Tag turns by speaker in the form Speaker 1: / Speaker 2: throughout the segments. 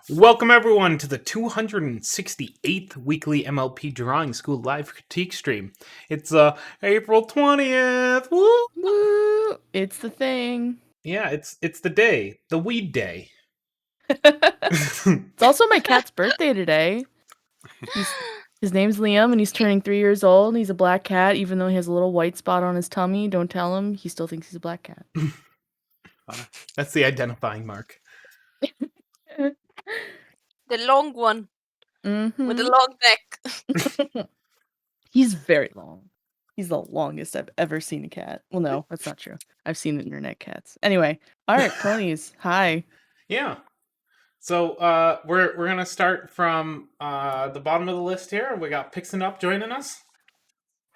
Speaker 1: Welcome everyone to the 268th weekly MLP Drawing School live critique stream. It's April 20th. Woo!
Speaker 2: Woo! It's the thing.
Speaker 1: Yeah, it's the day, the weed day.
Speaker 2: It's also my cat's birthday today. His name's Liam, and he's turning 3 years old. And he's a black cat, even though he has a little white spot on his tummy. Don't tell him; he still thinks he's a black cat.
Speaker 1: That's the identifying mark.
Speaker 3: The long one with the long neck.
Speaker 2: He's very long. He's the longest I've ever seen a cat. Well, no, that's not true. I've seen internet cats. Anyway, all right, ponies. Hi.
Speaker 1: Yeah. So we're gonna start from the bottom of the list here. We got Pixin Up joining us.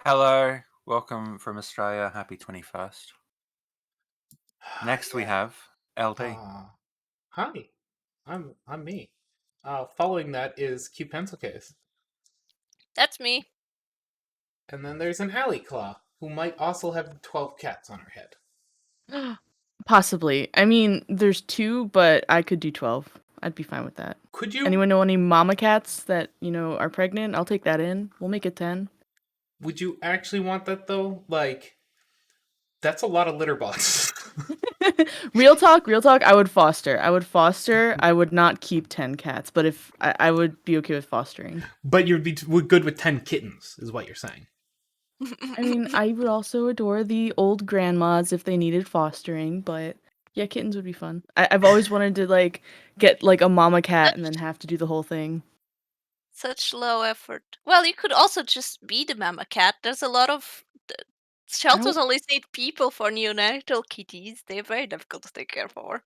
Speaker 4: Hello, welcome from Australia. Happy 21st. Next we have LD.
Speaker 1: Hi, I'm me. Following that is Q Pencil Case.
Speaker 3: That's me.
Speaker 1: And then there's an Alley Claw, who might also have 12 cats on her head.
Speaker 2: Possibly. I mean, there's 2, but I could do 12. I'd be fine with that.
Speaker 1: Could you?
Speaker 2: Anyone know any mama cats that, are pregnant? I'll take that in. We'll make it 10.
Speaker 1: Would you actually want that, though? Like, that's a lot of litter boxes.
Speaker 2: Real talk, I would foster. I would not keep 10 cats, but if I would be okay with fostering.
Speaker 1: But you'd be good with 10 kittens, is what you're saying.
Speaker 2: I mean, I would also adore the old grandmas if they needed fostering, but yeah, kittens would be fun. I've always wanted to, get, a mama cat and then have to do the whole thing.
Speaker 3: Such low effort. Well, you could also just be the mama cat. There's a lot of shelters always need people for neonatal kitties. They're very difficult to take care for.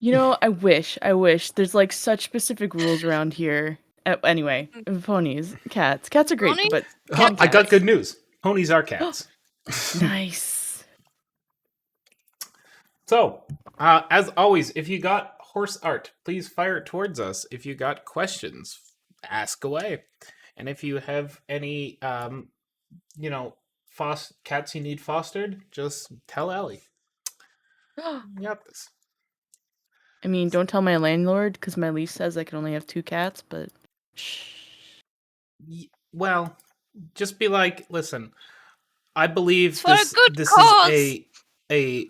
Speaker 2: I wish. There's, such specific rules around here. Anyway, ponies, cats. Cats are great,
Speaker 3: Ponies?
Speaker 2: but
Speaker 1: I got good news. Ponies are cats.
Speaker 2: Nice.
Speaker 1: So, as always, if you got horse art, please fire it towards us. If you got questions, ask away. And if you have any, cats you need fostered, just tell Ellie. Got this.
Speaker 2: I mean, don't tell my landlord, because my lease says I can only have 2 cats, but shh.
Speaker 1: Well, just be like, listen, I believe
Speaker 3: this
Speaker 1: is a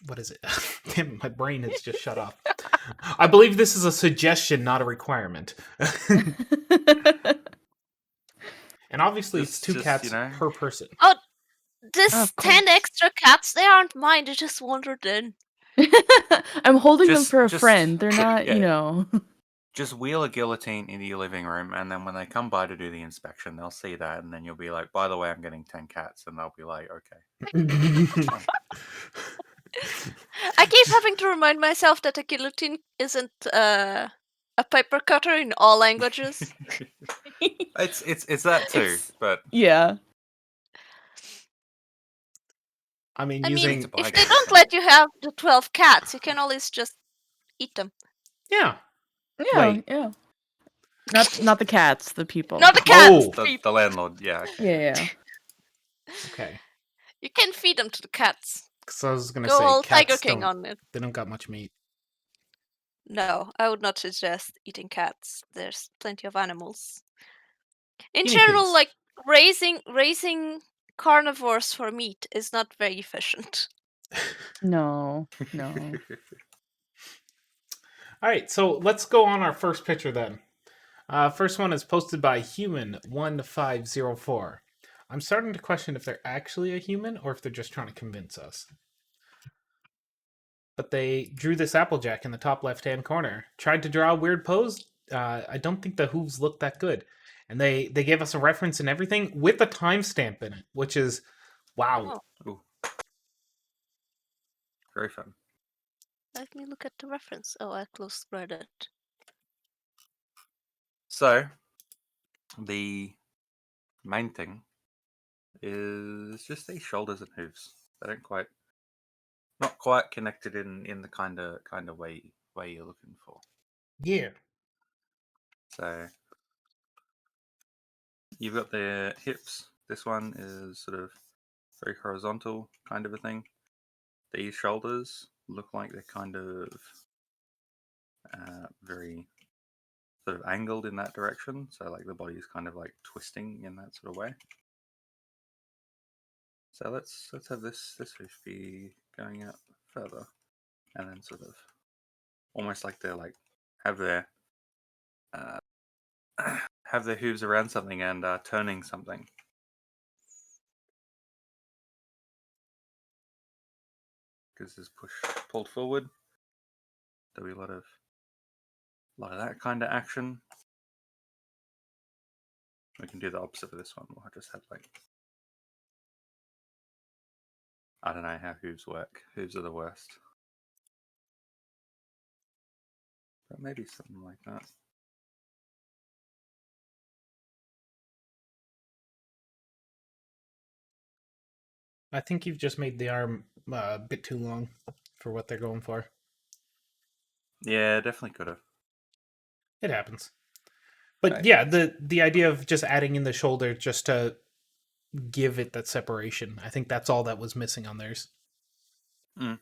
Speaker 1: what is it? Damn, my brain has just shut off. I believe this is a suggestion, not a requirement. And obviously it's 2 cats per person.
Speaker 3: Oh, this 10 extra cats, they aren't mine, they just wandered in.
Speaker 2: I'm holding them for a friend. They're not,
Speaker 4: Just wheel a guillotine into your living room, and then when they come by to do the inspection, they'll see that, and then you'll be like, by the way, I'm getting 10 cats, and they'll be like, okay.
Speaker 3: I keep having to remind myself that a guillotine isn't a paper cutter in all languages.
Speaker 4: It's that too, but
Speaker 2: yeah.
Speaker 1: I mean,
Speaker 3: if they don't let you have the 12 cats, you can always just eat them.
Speaker 1: Yeah.
Speaker 2: Yeah, yeah. Not the cats, the people.
Speaker 3: Not the cats,
Speaker 4: the landlord, yeah.
Speaker 2: Yeah.
Speaker 1: Okay.
Speaker 3: You can feed them to the cats.
Speaker 1: Because I was going to
Speaker 3: Go
Speaker 1: say,
Speaker 3: all
Speaker 1: cats
Speaker 3: Tiger King on it.
Speaker 1: They don't got much meat.
Speaker 3: No, I would not suggest eating cats. There's plenty of animals. In
Speaker 1: Guinea
Speaker 3: general,
Speaker 1: pigs.
Speaker 3: like raising carnivores for meat is not very efficient.
Speaker 2: No.
Speaker 1: All right, so let's go on our first picture then. First one is posted by Human1504. I'm starting to question if they're actually a human or if they're just trying to convince us. But they drew this Applejack in the top left-hand corner. Tried to draw a weird pose. I don't think the hooves look that good. And they gave us a reference and everything with a timestamp in it, which is, wow.
Speaker 4: Oh. Very fun.
Speaker 3: Let me look at the reference. Oh, I close read it.
Speaker 4: So, the main thing is just these shoulders and hooves. They don't not quite connected in the kind of way you're looking for.
Speaker 1: Yeah.
Speaker 4: So you've got the hips. This one is sort of very horizontal kind of a thing. These shoulders look like they're kind of very sort of angled in that direction. So like the body is kind of like twisting in that sort of way. So let's have this hoof be going out further, and then sort of almost like they're like have their have their hooves around something and turning something. Because this push pulled forward, there'll be a lot of that kind of action. We can do the opposite of this one. We'll just have like, I don't know how hooves work. Hooves are the worst. But maybe something like that.
Speaker 1: I think you've just made the arm a bit too long for what they're going for.
Speaker 4: Yeah, definitely could have.
Speaker 1: It happens. But
Speaker 4: Right.
Speaker 1: yeah, the idea of just adding in the shoulder just to give it that separation, I think that's all that was missing on theirs.
Speaker 2: I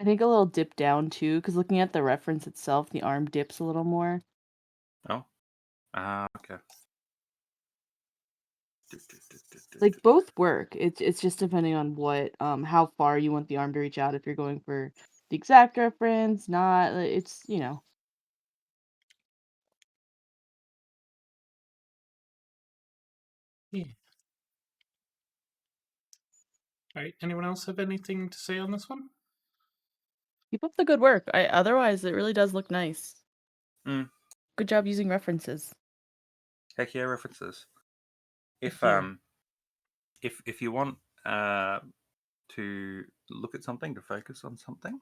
Speaker 2: think a little dip down too, because looking at the reference itself, the arm dips a little more.
Speaker 4: Oh. Okay.
Speaker 2: Like both work. It's just depending on what how far you want the arm to reach out. If you're going for the exact reference, not it's
Speaker 1: Yeah. All right. Anyone else have anything to say on this one?
Speaker 2: keep up the good work. Otherwise it really does look nice.
Speaker 4: Mm.
Speaker 2: Good job using references.
Speaker 4: Heck yeah, references. If
Speaker 1: Yeah.
Speaker 4: if you want to look at something, to focus on something,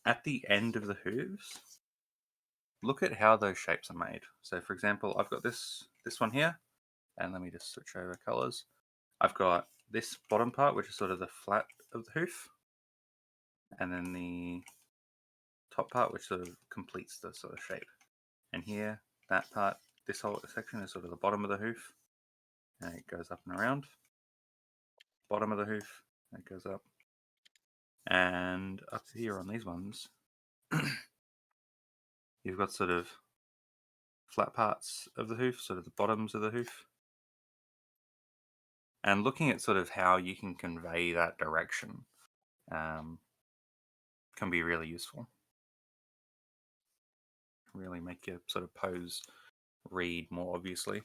Speaker 4: at the end of the hooves, look at how those shapes are made. So for example, I've got this one here, and let me just switch over colors. I've got this bottom part, which is sort of the flat of the hoof, and then the top part, which sort of completes the sort of shape. And here, that part, this whole section is sort of the bottom of the hoof, and it goes up and around. Bottom of the hoof, it goes up. And up here on these ones, you've got sort of flat parts of the hoof, sort of the bottoms of the hoof. And looking at sort of how you can convey that direction can be really useful. Really make your sort of pose read more obviously.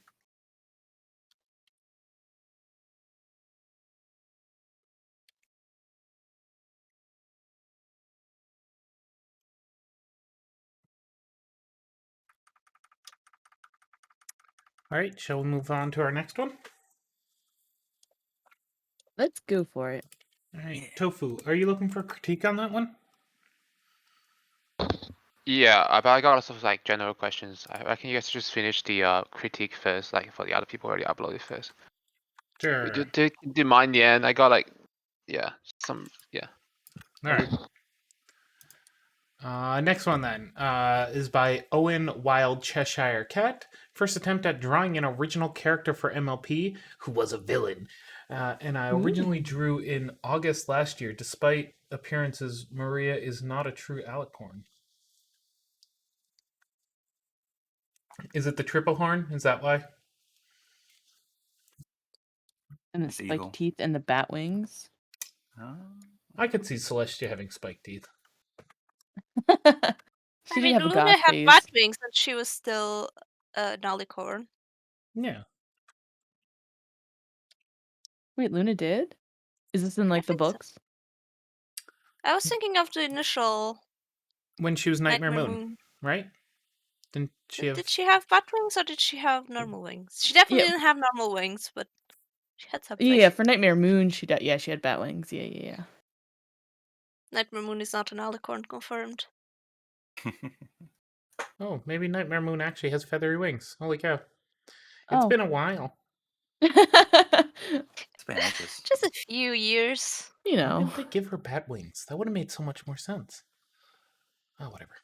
Speaker 1: All right. Shall we move on to our next one?
Speaker 2: Let's go for it.
Speaker 1: All right.
Speaker 4: Yeah.
Speaker 1: Tofu, are you looking for critique on that one?
Speaker 5: Yeah, but I got lots of like general questions. I reckon you guys just finish the critique first, like for the other people already uploaded first.
Speaker 1: Sure.
Speaker 5: Do mine in the end. I got like, yeah, some, yeah.
Speaker 1: All right. Next one then is by Owen Wild Cheshire Cat. First attempt at drawing an original character for MLP who was a villain. And I originally drew in August last year. Despite appearances, Maria is not a true alicorn. Is it the triple horn? Is that why?
Speaker 2: And the
Speaker 4: It's
Speaker 2: spiked
Speaker 4: evil.
Speaker 2: teeth and the bat wings.
Speaker 1: I could see Celestia having spiked teeth.
Speaker 2: She
Speaker 3: I
Speaker 2: did
Speaker 3: mean,
Speaker 2: have a
Speaker 3: Luna
Speaker 2: goth
Speaker 3: had
Speaker 2: phase.
Speaker 3: bat wings and she was still an alicorn.
Speaker 1: Yeah.
Speaker 2: Wait, Luna did? Is this in like the
Speaker 3: think so.
Speaker 2: books?
Speaker 3: I was thinking of the initial
Speaker 1: When she was Nightmare,
Speaker 3: Nightmare
Speaker 1: Moon,
Speaker 3: Moon.
Speaker 1: right? Didn't she have...
Speaker 3: Did she have bat wings or did she have normal wings? She definitely didn't have normal wings, but she had something.
Speaker 2: Yeah, for Nightmare Moon, she had bat wings. Yeah.
Speaker 3: Nightmare Moon is not an alicorn, confirmed.
Speaker 1: Oh, maybe Nightmare Moon actually has feathery wings. Holy cow. It's
Speaker 2: Oh.
Speaker 1: been a while.
Speaker 4: It's been ages.
Speaker 3: Just a few years.
Speaker 2: You
Speaker 1: Why
Speaker 2: know.
Speaker 1: didn't they give her bat wings? That would have made so much more sense. Oh, whatever.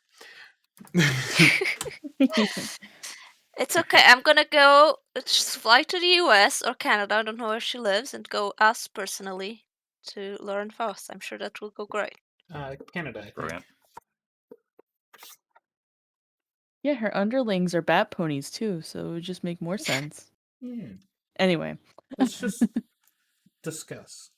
Speaker 3: It's okay. I'm gonna go just fly to the US or Canada, I don't know where she lives, and go ask personally to learn fast. I'm sure that will go great.
Speaker 1: Canada, I think.
Speaker 4: Brilliant.
Speaker 2: Yeah, her underlings are bat ponies too, so it would just make more sense.
Speaker 1: Hmm.
Speaker 2: Anyway.
Speaker 1: Let's just discuss.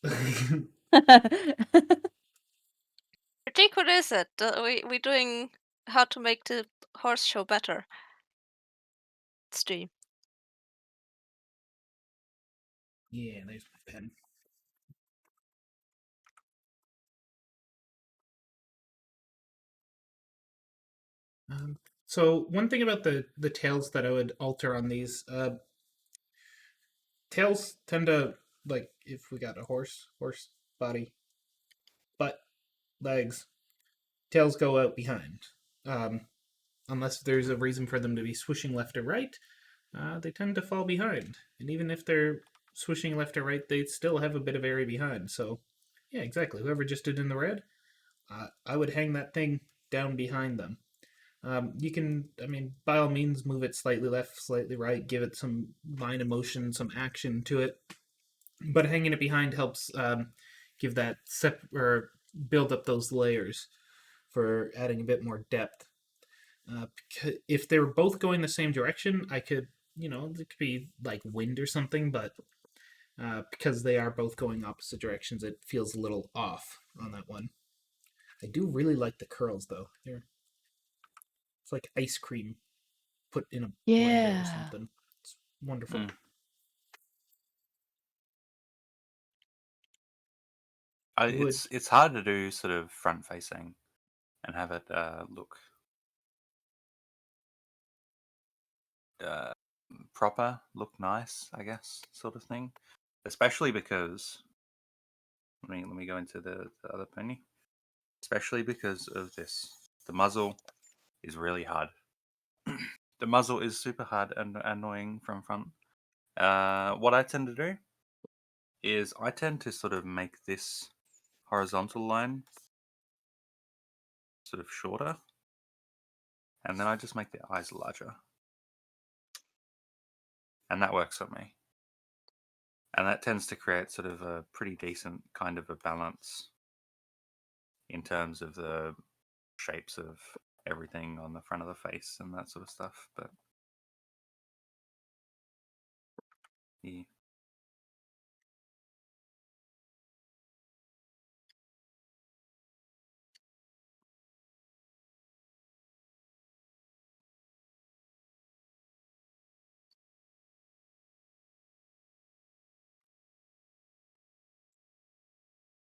Speaker 3: Critique, what is it? We're doing how to make the horse show better. Stream.
Speaker 1: Yeah, there's my pen. So one thing about the tails that I would alter on these, tails tend to, like, if we got a horse body, butt, legs, tails go out behind. Unless there's a reason for them to be swooshing left or right, they tend to fall behind. And even if they're swooshing left or right, they still have a bit of area behind. So, yeah, exactly. Whoever just did in the red, I would hang that thing down behind them. You can, I mean, by all means, move it slightly left, slightly right, give it some line of motion, some action to it. But hanging it behind helps give that or build up those layers for adding a bit more depth. If they were both going the same direction, I could, it could be like wind or something, but because they are both going opposite directions, it feels a little off on that one. I do really like the curls, though. It's like ice cream put in a blender or
Speaker 2: Yeah.
Speaker 1: something. It's wonderful.
Speaker 4: It's hard to do sort of front facing and have it look proper, look nice, I guess, sort of thing. Especially because let me go into the other pony. Especially because of this, the muzzle is really hard. The muzzle is super hard and annoying from front. What I tend to do is I tend to sort of make this horizontal line sort of shorter, and then I just make the eyes larger. And that works for me. And that tends to create sort of a pretty decent kind of a balance in terms of the shapes of everything on the front of the face and that sort of stuff. But yeah.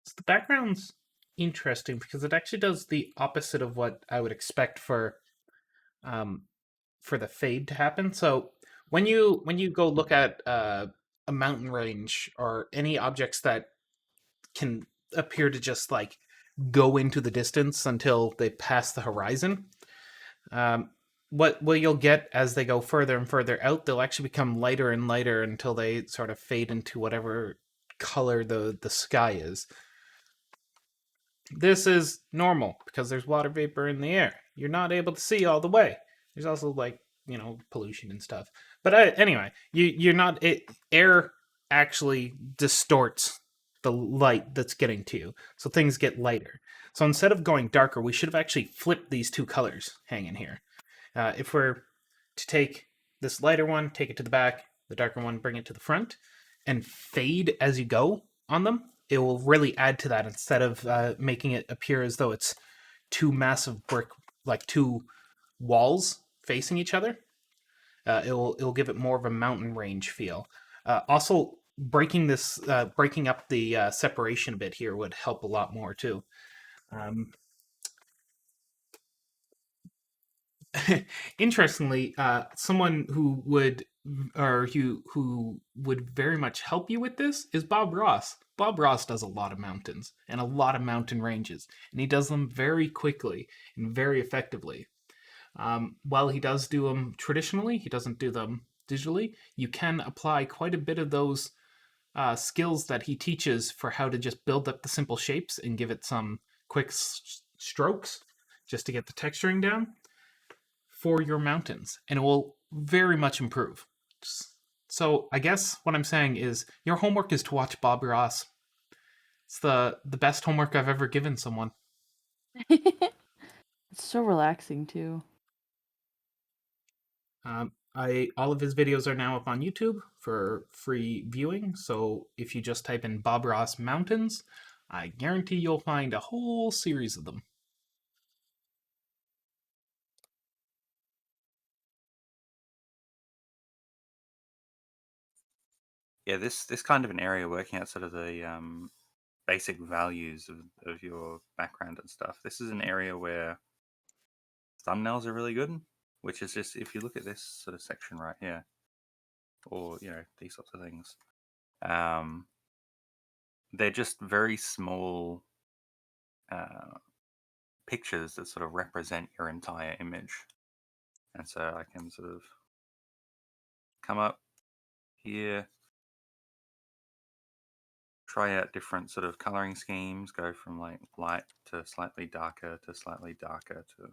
Speaker 1: So the background's interesting because it actually does the opposite of what I would expect for the fade to happen. So when you go look at a mountain range or any objects that can appear to just like go into the distance until they pass the horizon, what you'll get as they go further and further out, they'll actually become lighter and lighter until they sort of fade into whatever color the sky is. This is normal because there's water vapor in the air. You're not able to see all the way. There's also like, pollution and stuff. But anyway, you're not air actually distorts the light that's getting to you. So things get lighter. So instead of going darker, we should have actually flipped these two colors hanging here. If we're to take this lighter one, take it to the back, the darker one, bring it to the front, and fade as you go on them, it will really add to that instead of making it appear as though it's two massive brick, like two walls facing each other. It'll give it more of a mountain range feel. Also, breaking up the separation a bit here would help a lot more too. Interestingly, someone who would very much help you with this is Bob Ross. Bob Ross does a lot of mountains and a lot of mountain ranges, and he does them very quickly and very effectively. While he does do them traditionally, he doesn't do them digitally. You can apply quite a bit of those skills that he teaches for how to just build up the simple shapes and give it some quick strokes just to get the texturing down for your mountains, and it will very much improve. So I guess what I'm saying is your homework is to watch Bob Ross. It's the best homework I've ever given someone.
Speaker 2: It's so relaxing too.
Speaker 1: All of his videos are now up on YouTube for free viewing. So if you just type in Bob Ross Mountains, I guarantee you'll find a whole series of them.
Speaker 4: Yeah, this kind of an area, working out sort of the basic values of your background and stuff. This is an area where thumbnails are really good, which is just, if you look at this sort of section right here, or these sorts of things, they're just very small pictures that sort of represent your entire image. And so I can sort of come up here, try out different sort of coloring schemes, go from like light to slightly darker to slightly darker to,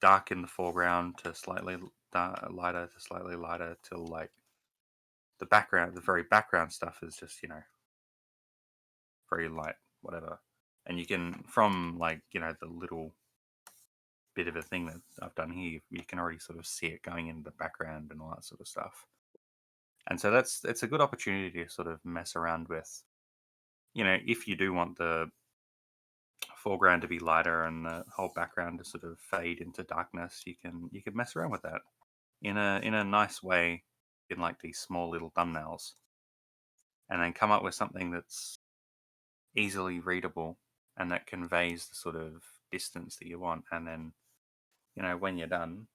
Speaker 4: dark in the foreground to slightly lighter to slightly lighter, till like the background, the very background stuff is just, very light, whatever. And you can, from like, the little bit of a thing that I've done here, you can already sort of see it going into the background and all that sort of stuff. And so it's a good opportunity to sort of mess around with, if you do want the foreground to be lighter and the whole background to sort of fade into darkness, you can mess around with that in a nice way, in like these small little thumbnails, and then come up with something that's easily readable and that conveys the sort of distance that you want. And then, when you're done,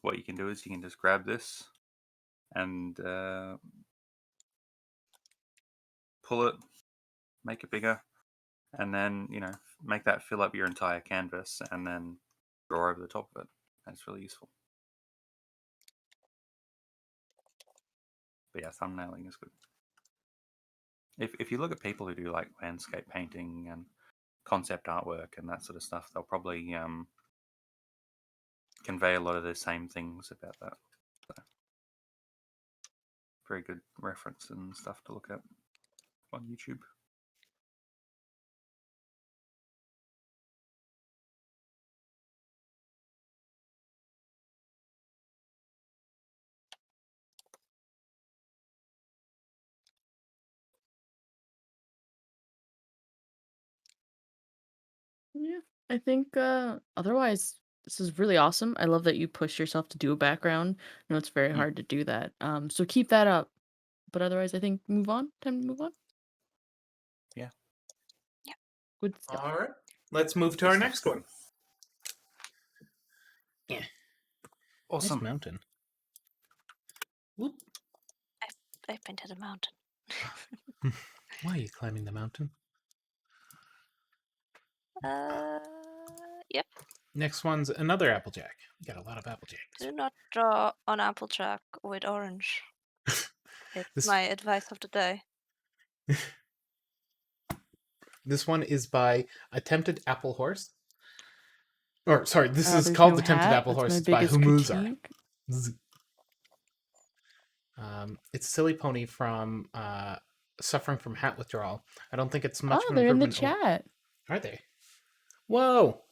Speaker 4: what you can do is you can just grab this and pull it, make it bigger, and then, make that fill up your entire canvas, and then draw over the top of it. That's really useful. But yeah, thumbnailing is good. If you look at people who do like landscape painting and concept artwork and that sort of stuff, they'll probably convey a lot of the same things about that. So, very good reference and stuff to look at on YouTube.
Speaker 2: Yeah, I think otherwise this is really awesome. I love that you push yourself to do a background. I know it's very hard to do that. So keep that up. But otherwise, I think move on. Time to move on.
Speaker 4: Yeah.
Speaker 3: Yeah.
Speaker 2: Good stuff.
Speaker 1: All right. Let's move to our next one. Yeah.
Speaker 4: Awesome.
Speaker 1: Nice mountain. Whoop.
Speaker 3: I painted a mountain.
Speaker 1: Why are you climbing the mountain?
Speaker 3: Yep.
Speaker 1: Next one's another Applejack. We got a lot of Applejacks.
Speaker 3: Do not draw on Applejack with orange. It's my advice of the day.
Speaker 1: This one is by Attempted Apple Horse. Or, sorry, this is
Speaker 2: There's
Speaker 1: called
Speaker 2: no
Speaker 1: Attempted
Speaker 2: hat.
Speaker 1: Apple
Speaker 2: That's
Speaker 1: Horse.
Speaker 2: my
Speaker 1: It's by
Speaker 2: biggest
Speaker 1: Humuzar.
Speaker 2: critique.
Speaker 1: It's a silly pony from suffering from hat withdrawal. I don't think it's much of an
Speaker 2: They're in the
Speaker 1: improvement.
Speaker 2: chat.
Speaker 1: Are they? Whoa!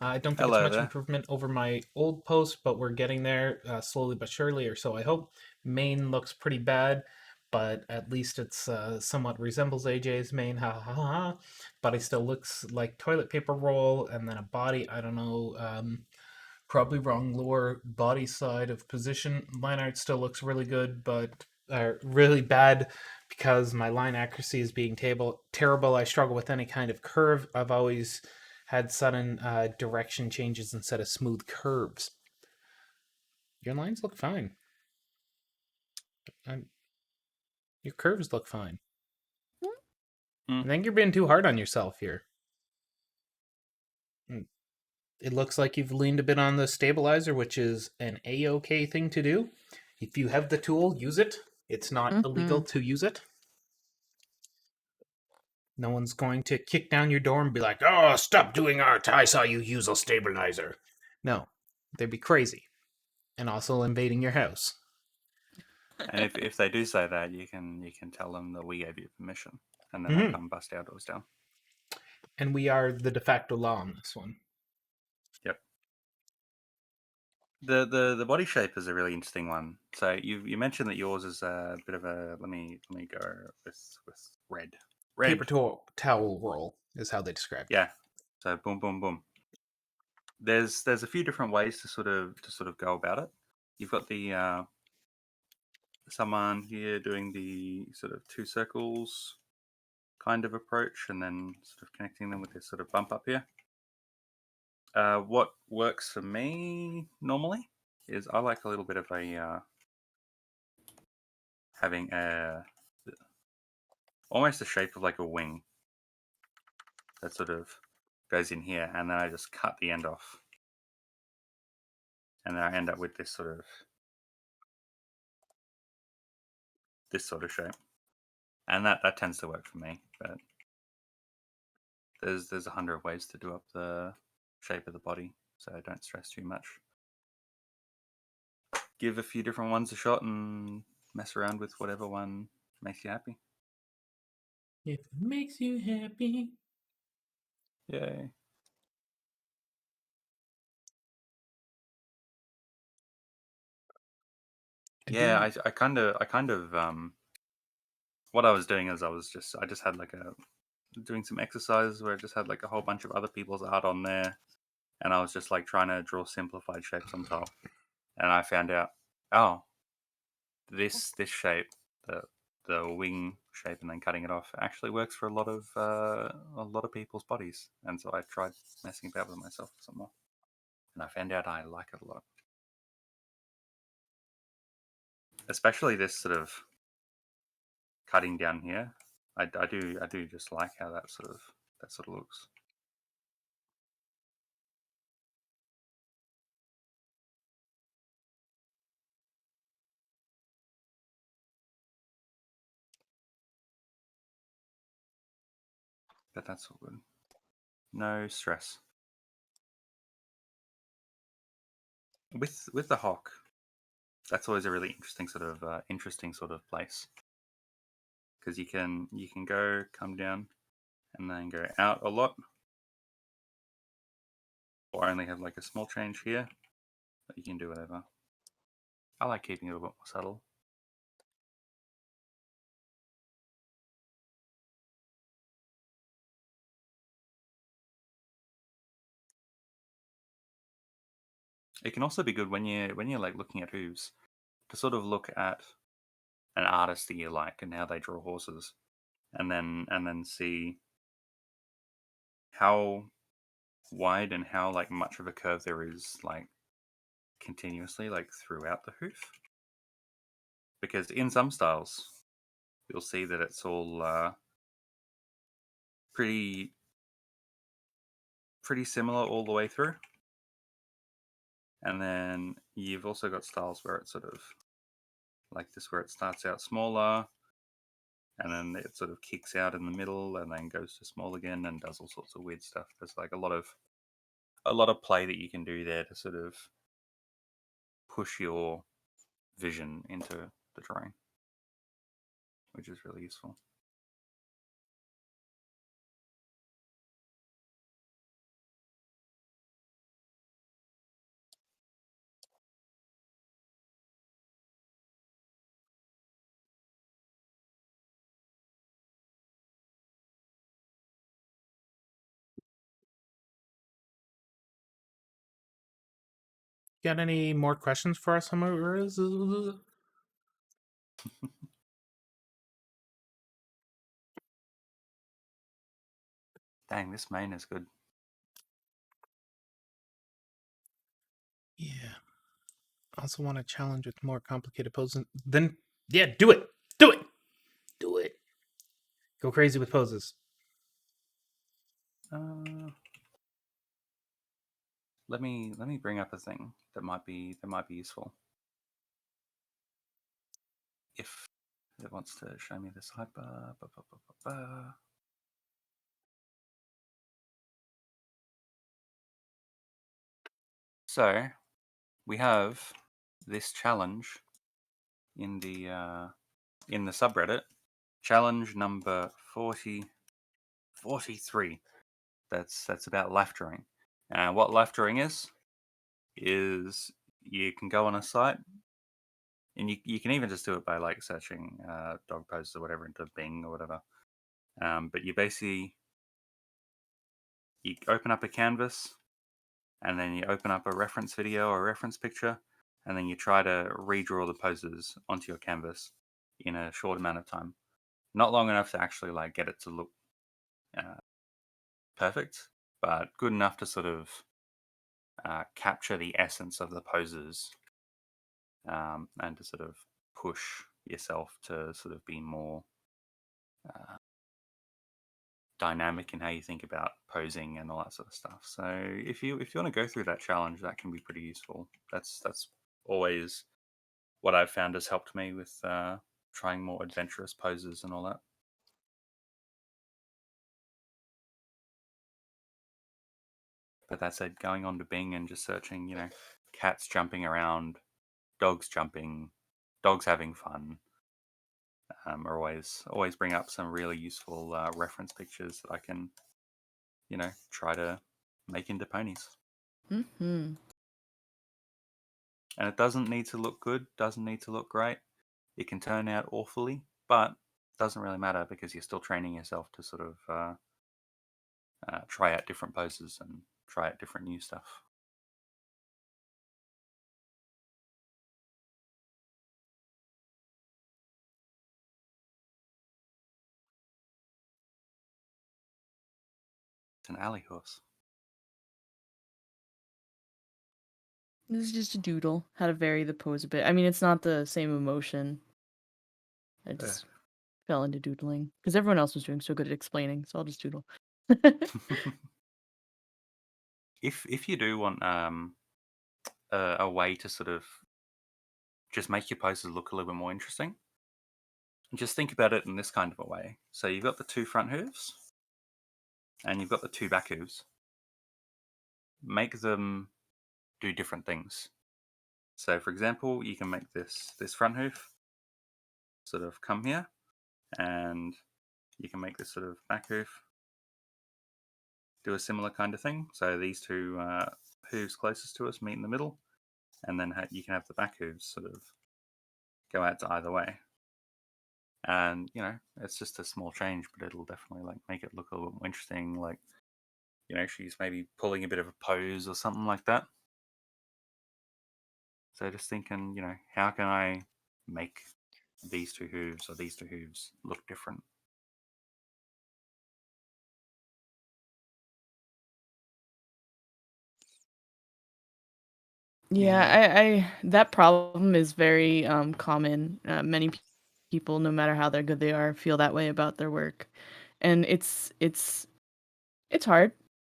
Speaker 1: I don't think
Speaker 4: Hello
Speaker 1: it's much
Speaker 4: there.
Speaker 1: improvement over my old post, but we're getting there slowly but surely, or so I hope. Mane looks pretty bad, but at least it's somewhat resembles AJ's mane, ha ha ha. Body still looks like toilet paper roll, and then a body, I don't know, probably wrong lower body side of position. Line art still looks really good, but really bad because my line accuracy is being terrible. I struggle with any kind of curve. I've always had sudden direction changes instead of smooth curves. Your lines look fine. Your curves look fine. I think you're being too hard on yourself here. It looks like you've leaned a bit on the stabilizer, which is an A-OK thing to do. If you have the tool, use it. It's not illegal to use it. No one's going to kick down your door and be like, "Oh, stop doing art. I saw you use a stabilizer." No, they'd be crazy. And also invading your house.
Speaker 4: And if they do say that, you can tell them that we gave you permission. and then they
Speaker 1: Mhm.
Speaker 4: come bust our doors down.
Speaker 1: And we are the de facto law on this one.
Speaker 4: Yep. The body shape is a really interesting one. So you mentioned that yours is a bit of a let me go with red.
Speaker 1: Paper towel roll is how they describe it.
Speaker 4: Yeah. So boom boom boom. There's a few different ways to sort of go about it. You've got the someone here doing the sort of 2 circles kind of approach, and then sort of connecting them with this sort of bump up here. What works for me normally is I like a little bit of a having a almost the shape of like a wing that sort of goes in here, and then I just cut the end off, and then I end up with this sort of shape, and that tends to work for me. But there's 100 ways to do up the shape of the body, so I don't stress too much. Give a few different ones a shot and mess around with whatever one makes you happy.
Speaker 1: If it makes you happy.
Speaker 4: Yay. Yeah, I kind of what I was doing is I just had like doing some exercises where I just had like a whole bunch of other people's art on there, and I was just like trying to draw simplified shapes on top, and I found out, oh, this shape, the wing shape, and then cutting it off actually works for a lot of people's bodies, and so I tried messing about with myself some more, and I found out I like it a lot, especially this sort of cutting down here. I do just like how that sort of looks. But that's all good. No stress. With the hawk, that's always a really interesting sort of place, because you can come down and then go out a lot, or only have like a small change here, but you can do whatever. I like keeping it a little bit more subtle. It can also be good when you're like looking at hooves to sort of look at an artist that you like and how they draw horses, and then see how wide and how like much of a curve there is like continuously like throughout the hoof, because in some styles you'll see that it's all pretty similar all the way through, and then you've also got styles where it's sort of like this, where it starts out smaller and then it sort of kicks out in the middle and then goes to small again and does all sorts of weird stuff. There's like a lot of play that you can do there to sort of push your vision into the drawing, which is really useful.
Speaker 1: Got any more questions for us?
Speaker 4: Dang, this main is good.
Speaker 1: Yeah. I also want to challenge with more complicated poses. Then, yeah, do it. Do it. Do it. Go crazy with poses.
Speaker 4: Let me bring up a thing that might be useful if it wants to show me this hyper. So we have this challenge in the subreddit challenge number 43. That's about life drawing. And what life drawing is you can go on a site, and you can even just do it by like searching dog poses or whatever into Bing or whatever. But you open up a canvas, and then you open up a reference video or a reference picture, and then you try to redraw the poses onto your canvas in a short amount of time. Not long enough to actually like get it to look perfect, but good enough to sort of capture the essence of the poses, and to sort of push yourself to sort of be more dynamic in how you think about posing and all that sort of stuff. So if you want to go through that challenge, that can be pretty useful. That's always what I've found has helped me with trying more adventurous poses and all that. But that said, going on to Bing and just searching, cats jumping around, dogs jumping, dogs having fun, are always bring up some really useful reference pictures that I can, try to make into ponies.
Speaker 2: Mm-hmm.
Speaker 4: And it doesn't need to look good, doesn't need to look great. It can turn out awfully, but it doesn't really matter because you're still training yourself to sort of try out different poses and try out different new stuff. It's an alley horse.
Speaker 2: This is just a doodle. How to vary the pose a bit. I mean, it's not the same emotion. I just fell into doodling because everyone else was doing so good at explaining, so I'll just doodle.
Speaker 4: If you do want a way to sort of just make your poses look a little bit more interesting, just think about it in this kind of a way. So you've got the 2 front hooves, and you've got the 2 back hooves. Make them do different things. So, for example, you can make this front hoof sort of come here, and you can make this sort of back hoof do a similar kind of thing. So these 2 hooves closest to us meet in the middle, and then you can have the back hooves sort of go out to either way. And it's just a small change, but it'll definitely like make it look a little bit more interesting. Like, she's maybe pulling a bit of a pose or something like that. So just thinking, how can I make these 2 hooves or these 2 hooves look different?
Speaker 2: Yeah, I that problem is very common. Many people, no matter how they're good they are, feel that way about their work, and it's hard.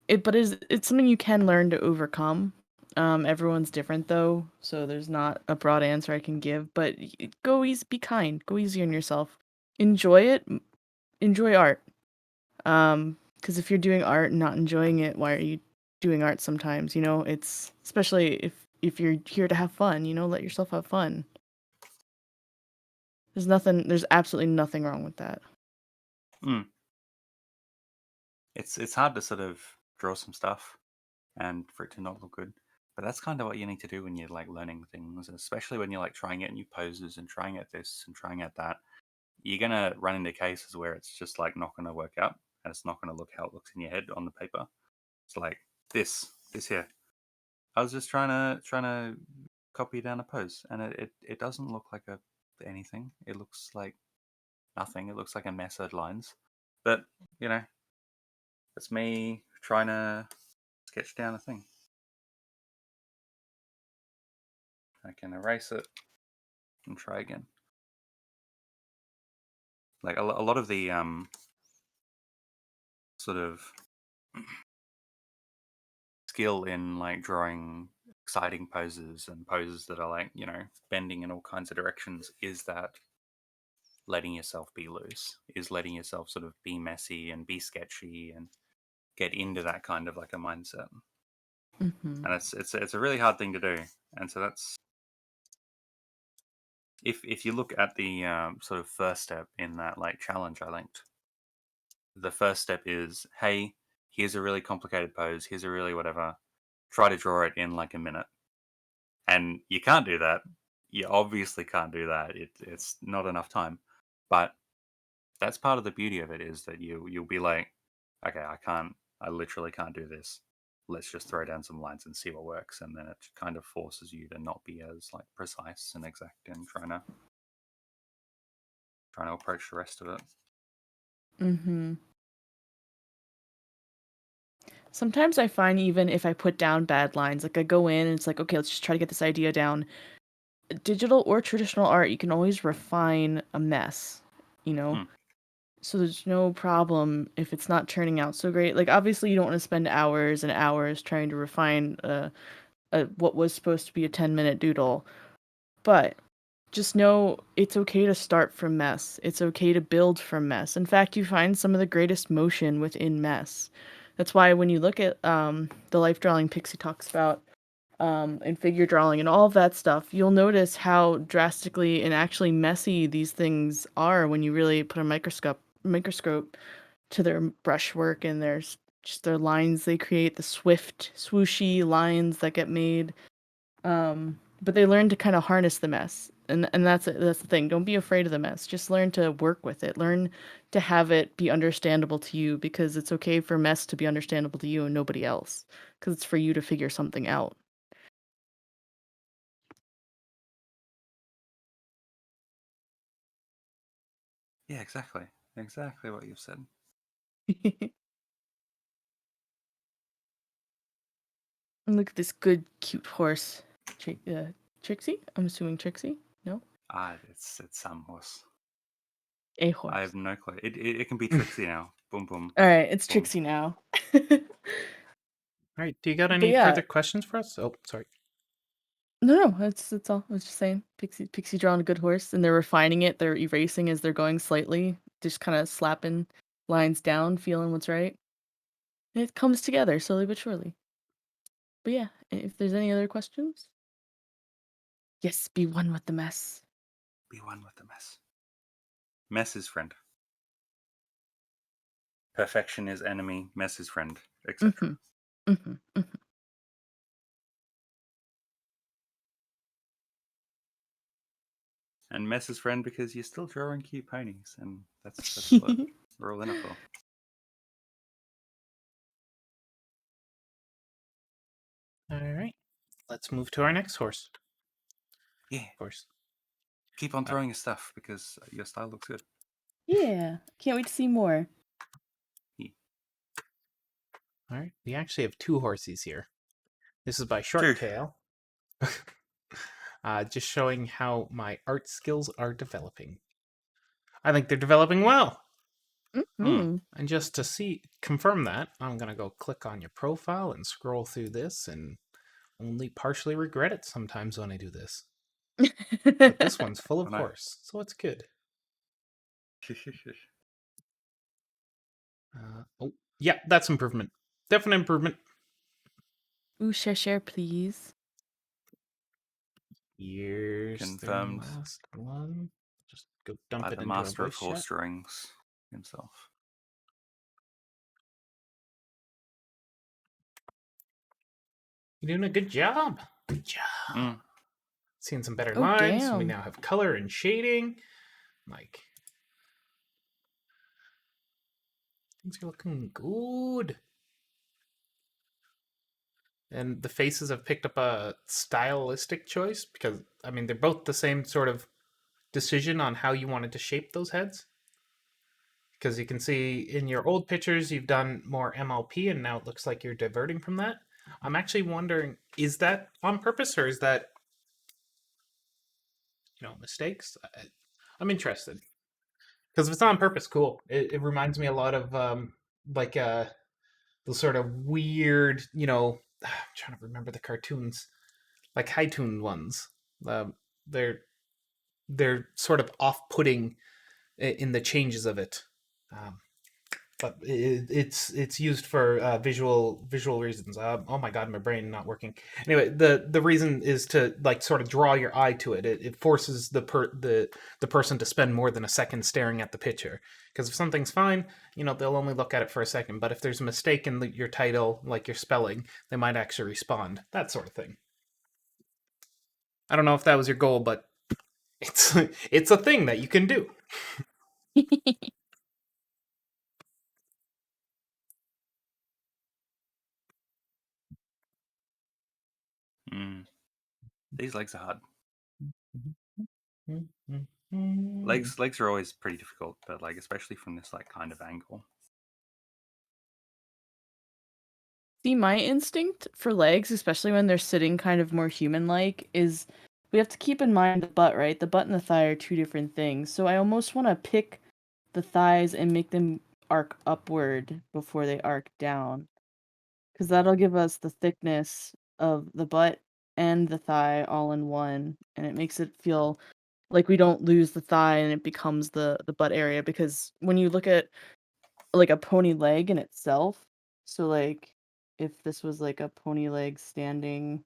Speaker 2: It's something you can learn to overcome. Everyone's different though, so there's not a broad answer I can give. But go easy, be kind, go easy on yourself. Enjoy it, enjoy art. Because if you're doing art and not enjoying it, why are you doing art? Sometimes, it's especially if you're here to have fun. Let yourself have fun. There's absolutely nothing wrong with that.
Speaker 4: Mm. It's hard to sort of draw some stuff and for it to not look good. But that's kind of what you need to do when you're like learning things, especially when you're like trying out new poses and trying out this and trying out that. You're gonna run into cases where it's just like not gonna work out, and it's not gonna look how it looks in your head on the paper. It's like this here. I was just trying to copy down a pose, and it doesn't look like anything. It looks like nothing. It looks like a mess of lines. But it's me trying to sketch down a thing. I can erase it and try again. Like a lot of the sort of skill in like drawing exciting poses and poses that are like bending in all kinds of directions is that letting yourself be loose, is letting yourself sort of be messy and be sketchy and get into that kind of like a mindset.
Speaker 2: Mm-hmm.
Speaker 4: And it's a really hard thing to do, and so if you look at the sort of first step in that like challenge I linked, the first step is, hey, here's a really complicated pose, here's a really whatever, try to draw it in like a minute. And you can't do that. You obviously can't do that. It's not enough time. But that's part of the beauty of it, is that you'll be like, okay, I literally can't do this. Let's just throw down some lines and see what works. And then it kind of forces you to not be as like precise and exact in trying to approach the rest of it.
Speaker 2: Mm-hmm. Sometimes I find even if I put down bad lines, like I go in and it's like, okay, let's just try to get this idea down. Digital or traditional art, you can always refine a mess, you know?
Speaker 4: Hmm.
Speaker 2: So there's no problem if it's not turning out so great. Like obviously you don't want to spend hours and hours trying to refine what was supposed to be a 10-minute doodle. But just know it's okay to start from mess. It's okay to build from mess. In fact, you find some of the greatest motion within mess. That's why when you look at the life drawing Pixie talks about and figure drawing and all of that stuff, you'll notice how drastically and actually messy these things are when you really put a microscope to their brushwork and just their lines they create, the swift, swooshy lines that get made. But they learn to kind of harness the mess, and that's it. That's the thing. Don't be afraid of the mess. Just learn to work with it. Learn to have it be understandable to you, because it's okay for mess to be understandable to you and nobody else, because it's for you to figure something out.
Speaker 4: Yeah, exactly. Exactly what you've said.
Speaker 2: And look at this good, cute horse. Trixie? I'm assuming Trixie? No?
Speaker 4: It's some horse.
Speaker 2: A
Speaker 4: I
Speaker 2: horse.
Speaker 4: have no clue. It can be Trixie now. Boom boom.
Speaker 2: Alright, it's
Speaker 4: Boom.
Speaker 2: Trixie now.
Speaker 1: All right. Do you got
Speaker 2: But
Speaker 1: any
Speaker 2: yeah.
Speaker 1: further questions for us? Oh, sorry.
Speaker 2: No, that's all. I was just saying. Pixie drawing a good horse, and they're refining it. They're erasing as they're going slightly, just kind of slapping lines down, feeling what's right. And it comes together slowly but surely. But yeah, if there's any other questions, yes, be one with the mess.
Speaker 4: Be one with the mess. Mess is friend. Perfection is enemy. Mess is friend, etc.
Speaker 2: Mm-hmm. Mm-hmm.
Speaker 4: And mess is friend because you're still drawing cute ponies, and that's what
Speaker 2: Mm-hmm.
Speaker 4: we're all in it for.
Speaker 1: All right. Let's move to our next horse.
Speaker 4: Yeah,
Speaker 1: Of course.
Speaker 4: keep on throwing your stuff because your style looks good.
Speaker 2: Yeah, can't wait to see more.
Speaker 4: Yeah.
Speaker 1: All right. We actually have two horses here. This is by
Speaker 4: Two.
Speaker 1: Shorttail. Just showing how my art skills are developing. I think they're developing well.
Speaker 2: Mm-hmm.
Speaker 1: And just to confirm that, I'm going to go click on your profile and scroll through this and only partially regret it sometimes when I do this. But this one's full of
Speaker 4: Oh, no.
Speaker 1: horse, so it's good. Oh, yeah, that's improvement. Definite improvement.
Speaker 2: Ooh, share, please.
Speaker 1: Here's
Speaker 4: Confirmed
Speaker 1: the last one. Just go dump
Speaker 4: by
Speaker 1: it
Speaker 4: the
Speaker 1: into a
Speaker 4: master of
Speaker 1: voice
Speaker 4: horse
Speaker 1: chat.
Speaker 4: drawings himself.
Speaker 1: You're doing a good job. Good job.
Speaker 4: Mm.
Speaker 1: Seeing some better
Speaker 2: Oh,
Speaker 1: lines. We
Speaker 2: damn.
Speaker 1: now have color and shading. Like, things are looking good. And the faces have picked up a stylistic choice because, I mean, they're both the same sort of decision on how you wanted to shape those heads. Because you can see in your old pictures, you've done more MLP, and now it looks like you're diverting from that. I'm actually wondering, is that on purpose or is that, mistakes? I'm interested. Because if it's on purpose, cool. It reminds me a lot of like those sort of weird, I'm trying to remember the cartoons, like high-tuned ones. They're they're sort of off-putting in the changes of it. but it's used for visual reasons. Oh my god, my brain not working. Anyway, the reason is to like sort of draw your eye to it. It forces the person to spend more than a second staring at the picture. Because if something's fine, they'll only look at it for a second. But if there's a mistake in your title, like your spelling, they might actually respond. That sort of thing. I don't know if that was your goal, but it's a thing that you can do.
Speaker 4: Mm. These legs are hard.
Speaker 1: Mm-hmm.
Speaker 4: Legs are always pretty difficult, but like especially from this like kind of angle.
Speaker 2: See, my instinct for legs, especially when they're sitting kind of more human-like, is we have to keep in mind the butt, right? The butt and the thigh are two different things. So I almost want to pick the thighs and make them arc upward before they arc down. Because that'll give us the thickness of the butt and the thigh all in one. And it makes it feel like we don't lose the thigh and it becomes the butt area. Because when you look at like a pony leg in itself, so like if this was like a pony leg standing,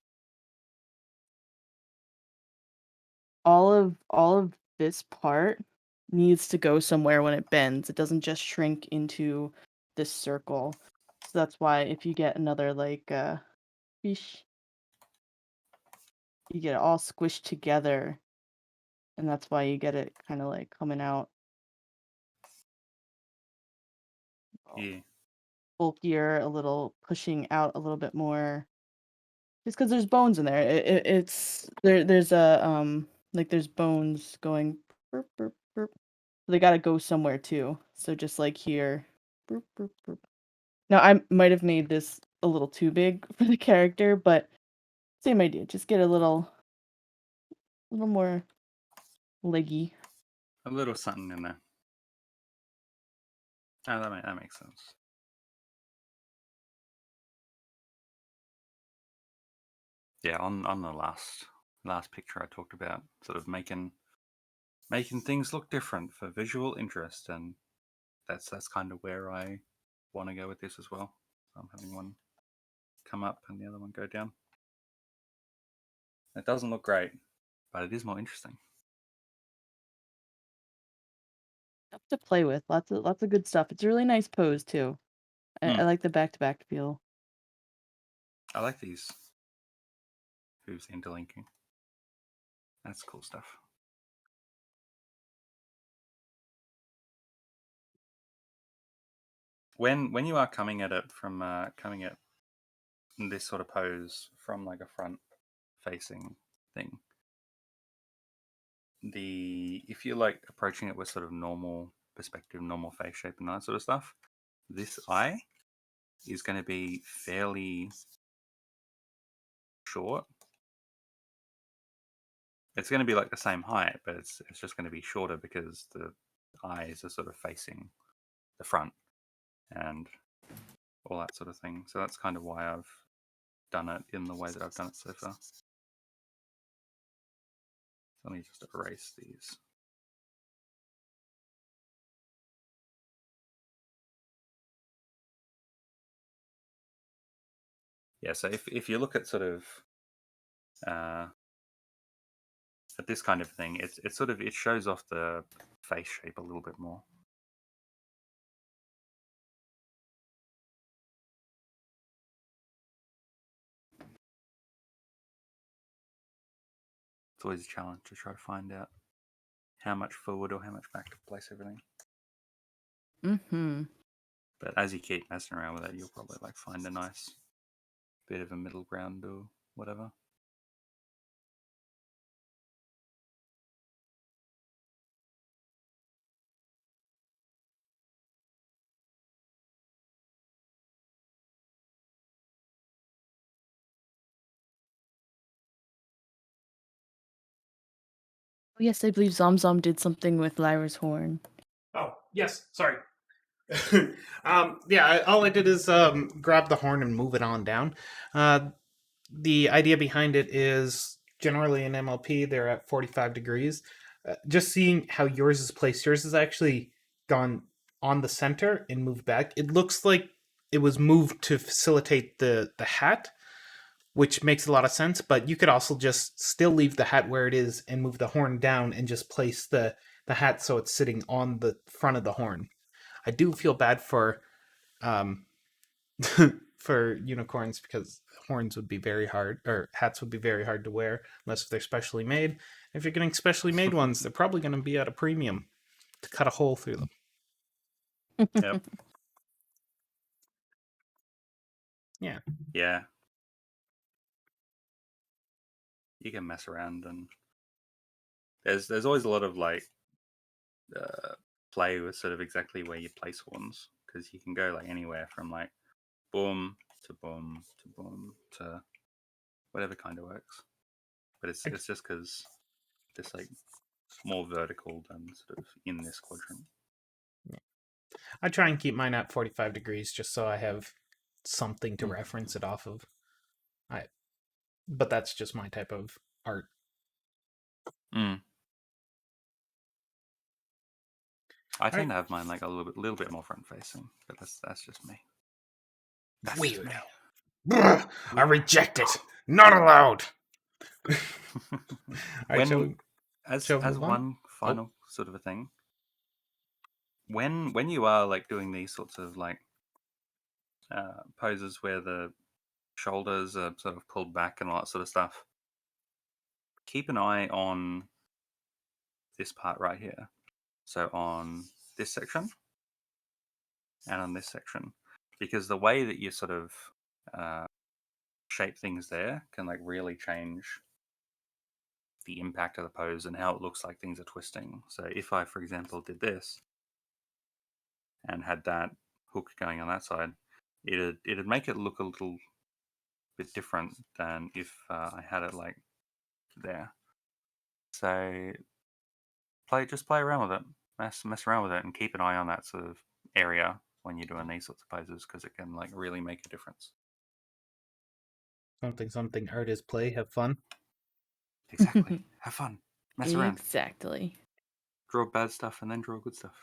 Speaker 2: all of this part needs to go somewhere when it bends. It doesn't just shrink into this circle. So that's why if you get another like fish, you get it all squished together, and that's why you get it kind of like coming out
Speaker 4: Yeah.
Speaker 2: bulkier, a little pushing out a little bit more. Just because there's bones in there. It's there's a like there's bones going burp, burp, burp. They gotta go somewhere too. So just like here. Burp, burp, burp. Now I might have made this a little too big for the character, but same idea. Just get a little more leggy.
Speaker 4: A little something in there. Oh, that makes sense. Yeah, on the last picture I talked about sort of making things look different for visual interest, and that's kind of where I want to go with this as well. I'm having one come up and the other one go down. It doesn't look great, but it is more interesting.
Speaker 2: Stuff to play with. Lots of good stuff. It's a really nice pose too. I like the back-to-back feel.
Speaker 4: I like these hooves interlinking. That's cool stuff. When you are coming at it from coming at this sort of pose from like a front facing thing, if you're like approaching it with sort of normal perspective, normal face shape and that sort of stuff, this eye is going to be fairly short. It's going to be like the same height, but it's just going to be shorter because the eyes are sort of facing the front and all that sort of thing. So that's kind of why I've done it in the way that I've done it so far. So let me just erase these. Yeah, so if you look at sort of at this kind of thing, it sort of shows off the face shape a little bit more. It's always a challenge to try to find out how much forward or how much back to place everything.
Speaker 2: Mm-hmm.
Speaker 4: But as you keep messing around with it, you'll probably like find a nice bit of a middle ground or whatever.
Speaker 2: Oh, yes, I believe Zom did something with Lyra's horn.
Speaker 1: Oh, yes, sorry. Yeah, all I did is grab the horn and move it on down. The idea behind it is generally in MLP, they're at 45 degrees. Just seeing how yours is placed, yours is actually gone on the center and moved back. It looks like it was moved to facilitate the hat, which makes a lot of sense, but you could also just still leave the hat where it is and move the horn down and just place the hat so it's sitting on the front of the horn. I do feel bad for for unicorns because horns would be very hard, or hats would be very hard to wear unless they're specially made. If you're getting specially made ones, they're probably going to be at a premium to cut a hole through them.
Speaker 4: Yep.
Speaker 1: Yeah.
Speaker 4: Yeah. You can mess around, and there's always a lot of like play with sort of exactly where you place horns, because you can go like anywhere from like boom to boom to boom to whatever kind of works. But it's just because it's like more vertical than sort of in this quadrant.
Speaker 1: I try and keep mine at 45 degrees just so I have something to reference it off of. But that's just my type of art.
Speaker 4: I tend to have mine like a little bit more front facing, but that's just me. That's just
Speaker 1: Weird.
Speaker 4: me.
Speaker 1: I reject it. Not allowed. All right,
Speaker 4: as
Speaker 1: shall we move on?
Speaker 4: one final sort of a thing, when you are like doing these sorts of like poses where the shoulders are sort of pulled back and all that sort of stuff, keep an eye on this part right here. So on this section and on this section, because the way that you sort of shape things there can like really change the impact of the pose and how it looks like things are twisting. So if I, for example, did this and had that hook going on that side, it'd make it look a little bit different than if I had it like there. So just play around with it, mess around with it, and keep an eye on that sort of area when you're doing these sorts of poses, because it can like really make a difference.
Speaker 1: Something art is play, have fun.
Speaker 4: Exactly. Have fun. Mess around.
Speaker 2: Exactly.
Speaker 4: Draw bad stuff and then draw good stuff.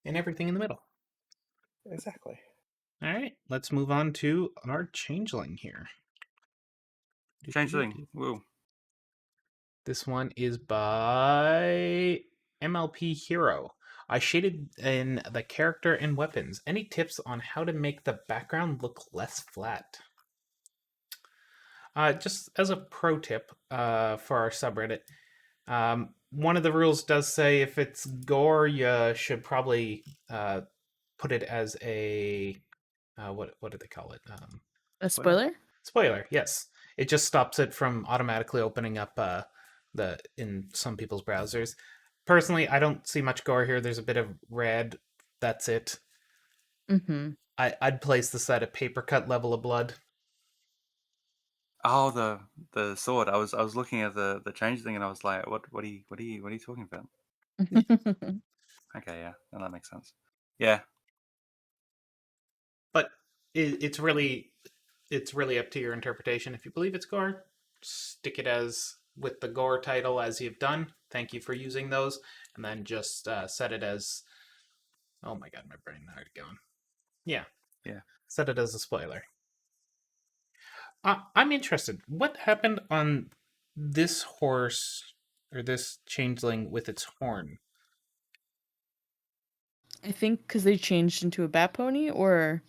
Speaker 1: And everything in the middle.
Speaker 4: Exactly.
Speaker 1: All right, let's move on to our changeling here.
Speaker 4: Changeling. Woo.
Speaker 1: This one is by MLP Hero. I shaded in the character and weapons. Any tips on how to make the background look less flat? Just as a pro tip for our subreddit, one of the rules does say if it's gore, you should probably put it as a what do they call it?
Speaker 2: A spoiler?
Speaker 1: Spoiler. Yes, it just stops it from automatically opening up in some people's browsers. Personally, I don't see much gore here. There's a bit of red. That's it.
Speaker 2: Mm-hmm.
Speaker 1: I'd place this at a paper cut level of blood.
Speaker 4: Oh, the sword. I was looking at the change thing and I was like, what are you talking about? Okay, yeah, no, that makes sense. Yeah.
Speaker 1: But it's really up to your interpretation. If you believe it's gore, stick it as with the gore title as you've done. Thank you for using those, and then just set it as. Oh my god, my brain already going. Yeah. Set it as a spoiler. I'm interested. What happened on this horse or this changeling with its horn?
Speaker 2: I think because they changed into a bat pony, or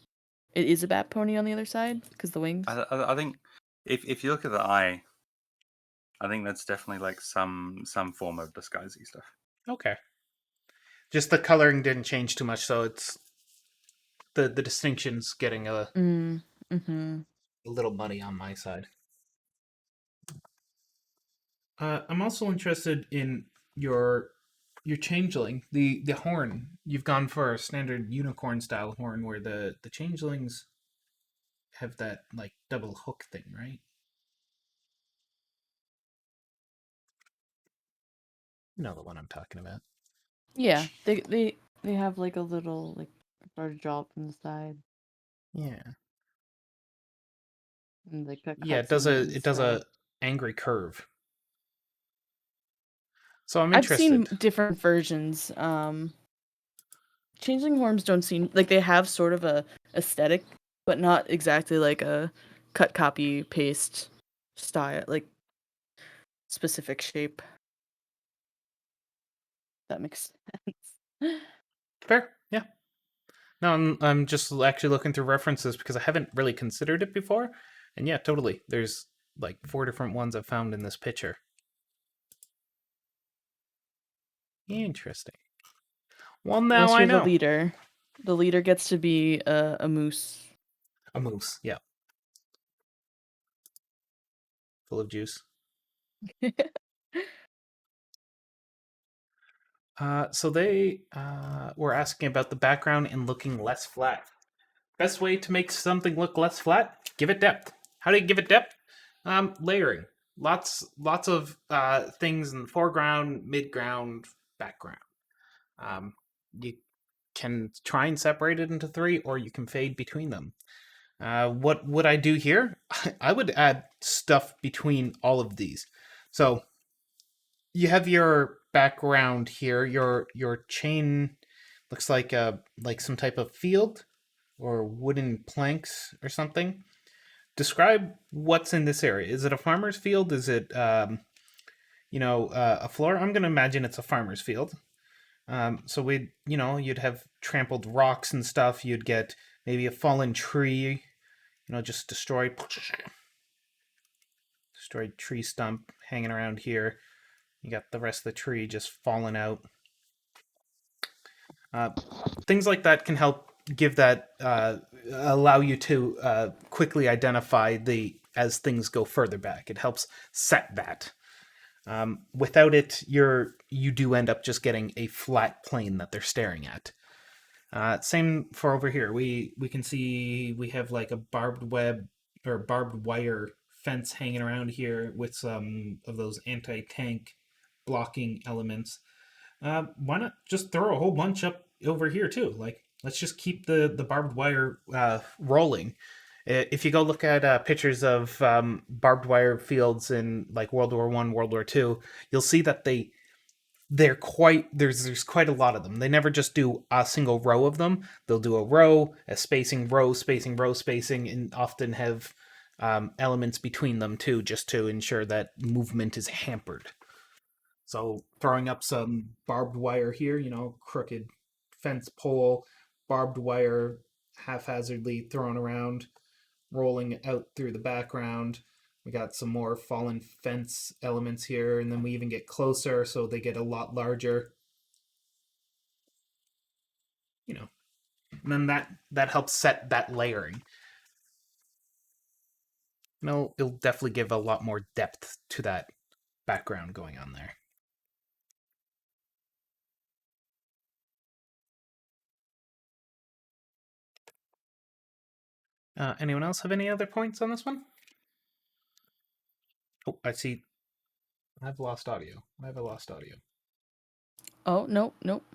Speaker 2: it is a bat pony on the other side because the wings.
Speaker 4: I think if you look at the eye, I think that's definitely like some form of disguisey stuff.
Speaker 1: Okay. Just the coloring didn't change too much, so it's the distinction's getting a little muddy on my side. I'm also interested in your changeling, the horn. You've gone for a standard unicorn style horn where the changelings have that like double hook thing, right? You know the one I'm talking about.
Speaker 2: Yeah, they have like a little like sort of drop on the side.
Speaker 1: Yeah.
Speaker 2: And they cut
Speaker 1: Yeah, it
Speaker 2: cuts in
Speaker 1: does
Speaker 2: inside.
Speaker 1: a angry curve. So I'm
Speaker 2: I've
Speaker 1: interested.
Speaker 2: seen different versions. changeling forms don't seem like they have sort of a aesthetic, but not exactly like a cut, copy, paste style, like specific shape. That makes sense.
Speaker 1: Fair, yeah. No, I'm just actually looking through references because I haven't really considered it before, and yeah, totally. There's like 4 different ones I've found in this picture. Interesting. Well, now
Speaker 2: Unless
Speaker 1: I
Speaker 2: you're the
Speaker 1: know.
Speaker 2: leader. The leader gets to be a moose.
Speaker 1: A moose, yeah. Full of juice. So they were asking about the background and looking less flat. Best way to make something look less flat: give it depth. How do you give it depth? Layering. Lots of things in the foreground, midground, background. You can try and separate it into 3, or you can fade between them. What would I do here? I would add stuff between all of these. So you have your background here. Your chain looks like some type of field or wooden planks or something. Describe what's in this area. Is it a farmer's field? Is it a floor? I'm going to imagine it's a farmer's field. So you'd have trampled rocks and stuff. You'd get maybe a fallen tree, just destroyed tree stump hanging around here. You got the rest of the tree just falling out. Things like that can help give that allow you to quickly identify as things go further back. It helps set that. Without it, you do end up just getting a flat plane that they're staring at. Same for over here. We can see we have like a barbed wire fence hanging around here with some of those anti-tank blocking elements. Why not just throw a whole bunch up over here too? Like, let's just keep the barbed wire rolling. If you go look at pictures of barbed wire fields in like World War I, World War II, you'll see that they're quite there's quite a lot of them. They never just do a single row of them. They'll do a row, a spacing, row, spacing, row, spacing, and often have elements between them too, just to ensure that movement is hampered. So throwing up some barbed wire here, crooked fence pole, barbed wire haphazardly thrown around, rolling out through the background. We got some more fallen fence elements here, and then we even get closer, so they get a lot larger. And then that helps set that layering. It'll definitely give a lot more depth to that background going on there. Anyone else have any other points on this one? Oh, I see. I've lost audio.
Speaker 2: Oh, nope.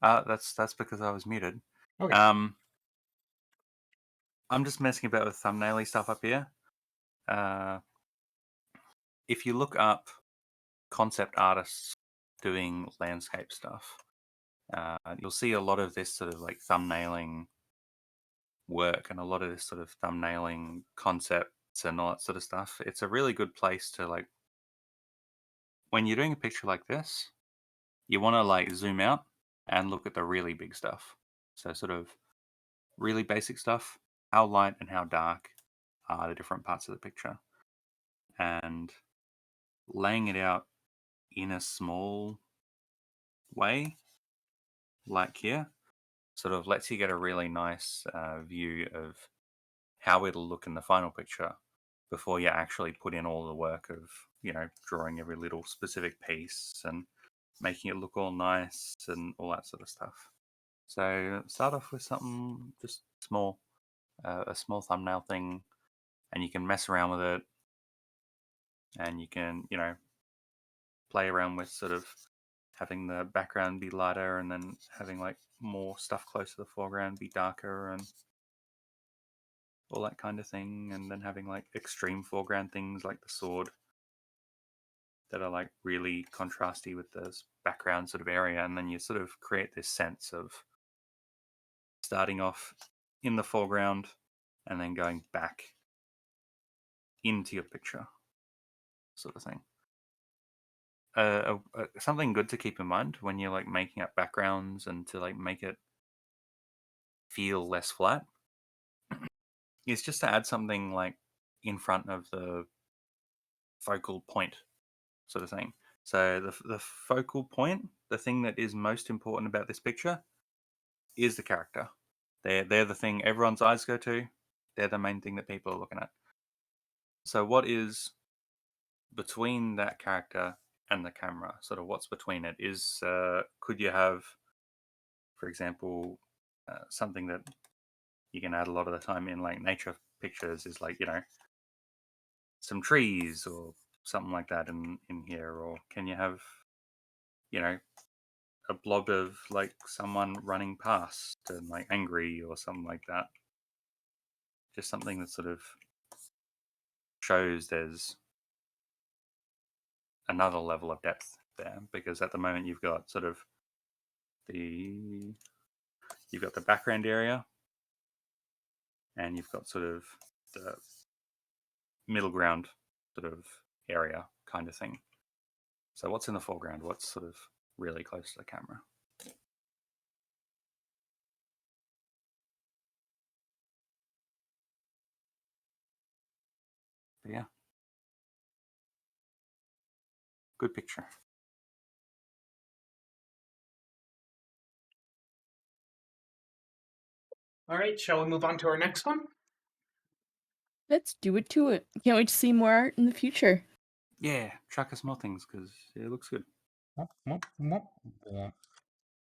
Speaker 4: That's because I was muted.
Speaker 1: Okay.
Speaker 4: I'm just messing about with thumbnail-y stuff up here. If you look up concept artists doing landscape stuff, you'll see a lot of this sort of like thumbnailing work and a lot of this sort of thumbnailing concepts and all that sort of stuff. It's a really good place to like, when you're doing a picture like this, you want to like zoom out and look at the really big stuff. So sort of really basic stuff, how light and how dark are the different parts of the picture, and laying it out in a small way like here sort of lets you get a really nice view of how it'll look in the final picture before you actually put in all the work of drawing every little specific piece and making it look all nice and all that sort of stuff. So start off with something just small, a small thumbnail thing, and you can mess around with it, and you can play around with sort of having the background be lighter and then having like more stuff close to the foreground be darker and all that kind of thing, and then having like extreme foreground things like the sword that are like really contrasty with this background sort of area, and then you sort of create this sense of starting off in the foreground and then going back into your picture, sort of thing. Something good to keep in mind when you're like making up backgrounds and to like make it feel less flat is just to add something like in front of the focal point, sort of thing. So the focal point, the thing that is most important about this picture, is the character. They're the thing everyone's eyes go to. They're the main thing that people are looking at. So what is between that character and the camera? Sort of what's between it is could you have, for example, something that you can add a lot of the time in like nature pictures is like, you know, some trees or something like that in here, or can you have, you know, a blob of like someone running past and like angry or something like that. Just something that sort of shows there's another level of depth there, because at the moment you've got sort of you've got the background area and you've got sort of the middle ground sort of area kind of thing. So what's in the foreground? What's sort of really close to the camera? But yeah. Good picture.
Speaker 1: All right, shall we move on to our next one?
Speaker 2: Let's do it to it. Can't wait to see more art in the future.
Speaker 4: Yeah, track us more things because it looks good.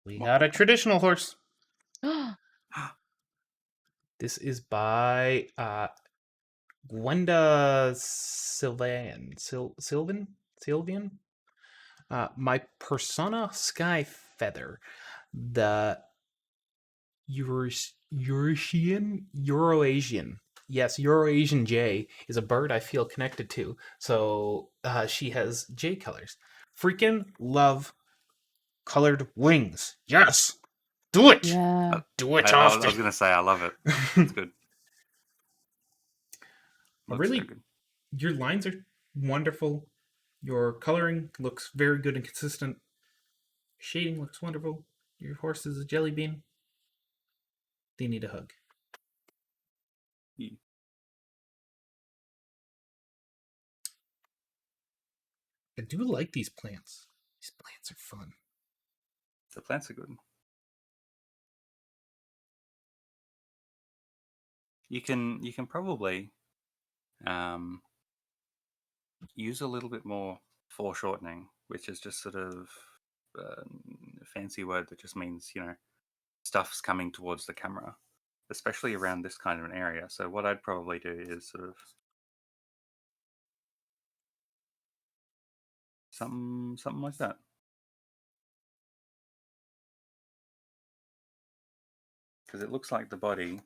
Speaker 1: We got a traditional horse.
Speaker 2: Oh,
Speaker 1: This is by Gwenda Sylvian. My persona Sky Feather. The Eurasian. Yes, Eurasian Jay is a bird I feel connected to. So she has J colors. Freaking love colored wings. Yes. Do it.
Speaker 2: yeah.
Speaker 1: Do it
Speaker 4: I
Speaker 1: often.
Speaker 4: was going to say, I love it. It's good. Looks
Speaker 1: Really,
Speaker 4: very good.
Speaker 1: your lines are wonderful. Your coloring looks very good and consistent. Shading looks wonderful. Your horse is a jelly bean. They need a hug.
Speaker 4: Yeah.
Speaker 1: I do like these plants. These plants are fun.
Speaker 4: The plants are good. You can probably use a little bit more foreshortening, which is just sort of a fancy word that just means, you know, stuff's coming towards the camera, especially around this kind of an area. So what I'd probably do is sort of something like that. Because it looks like the body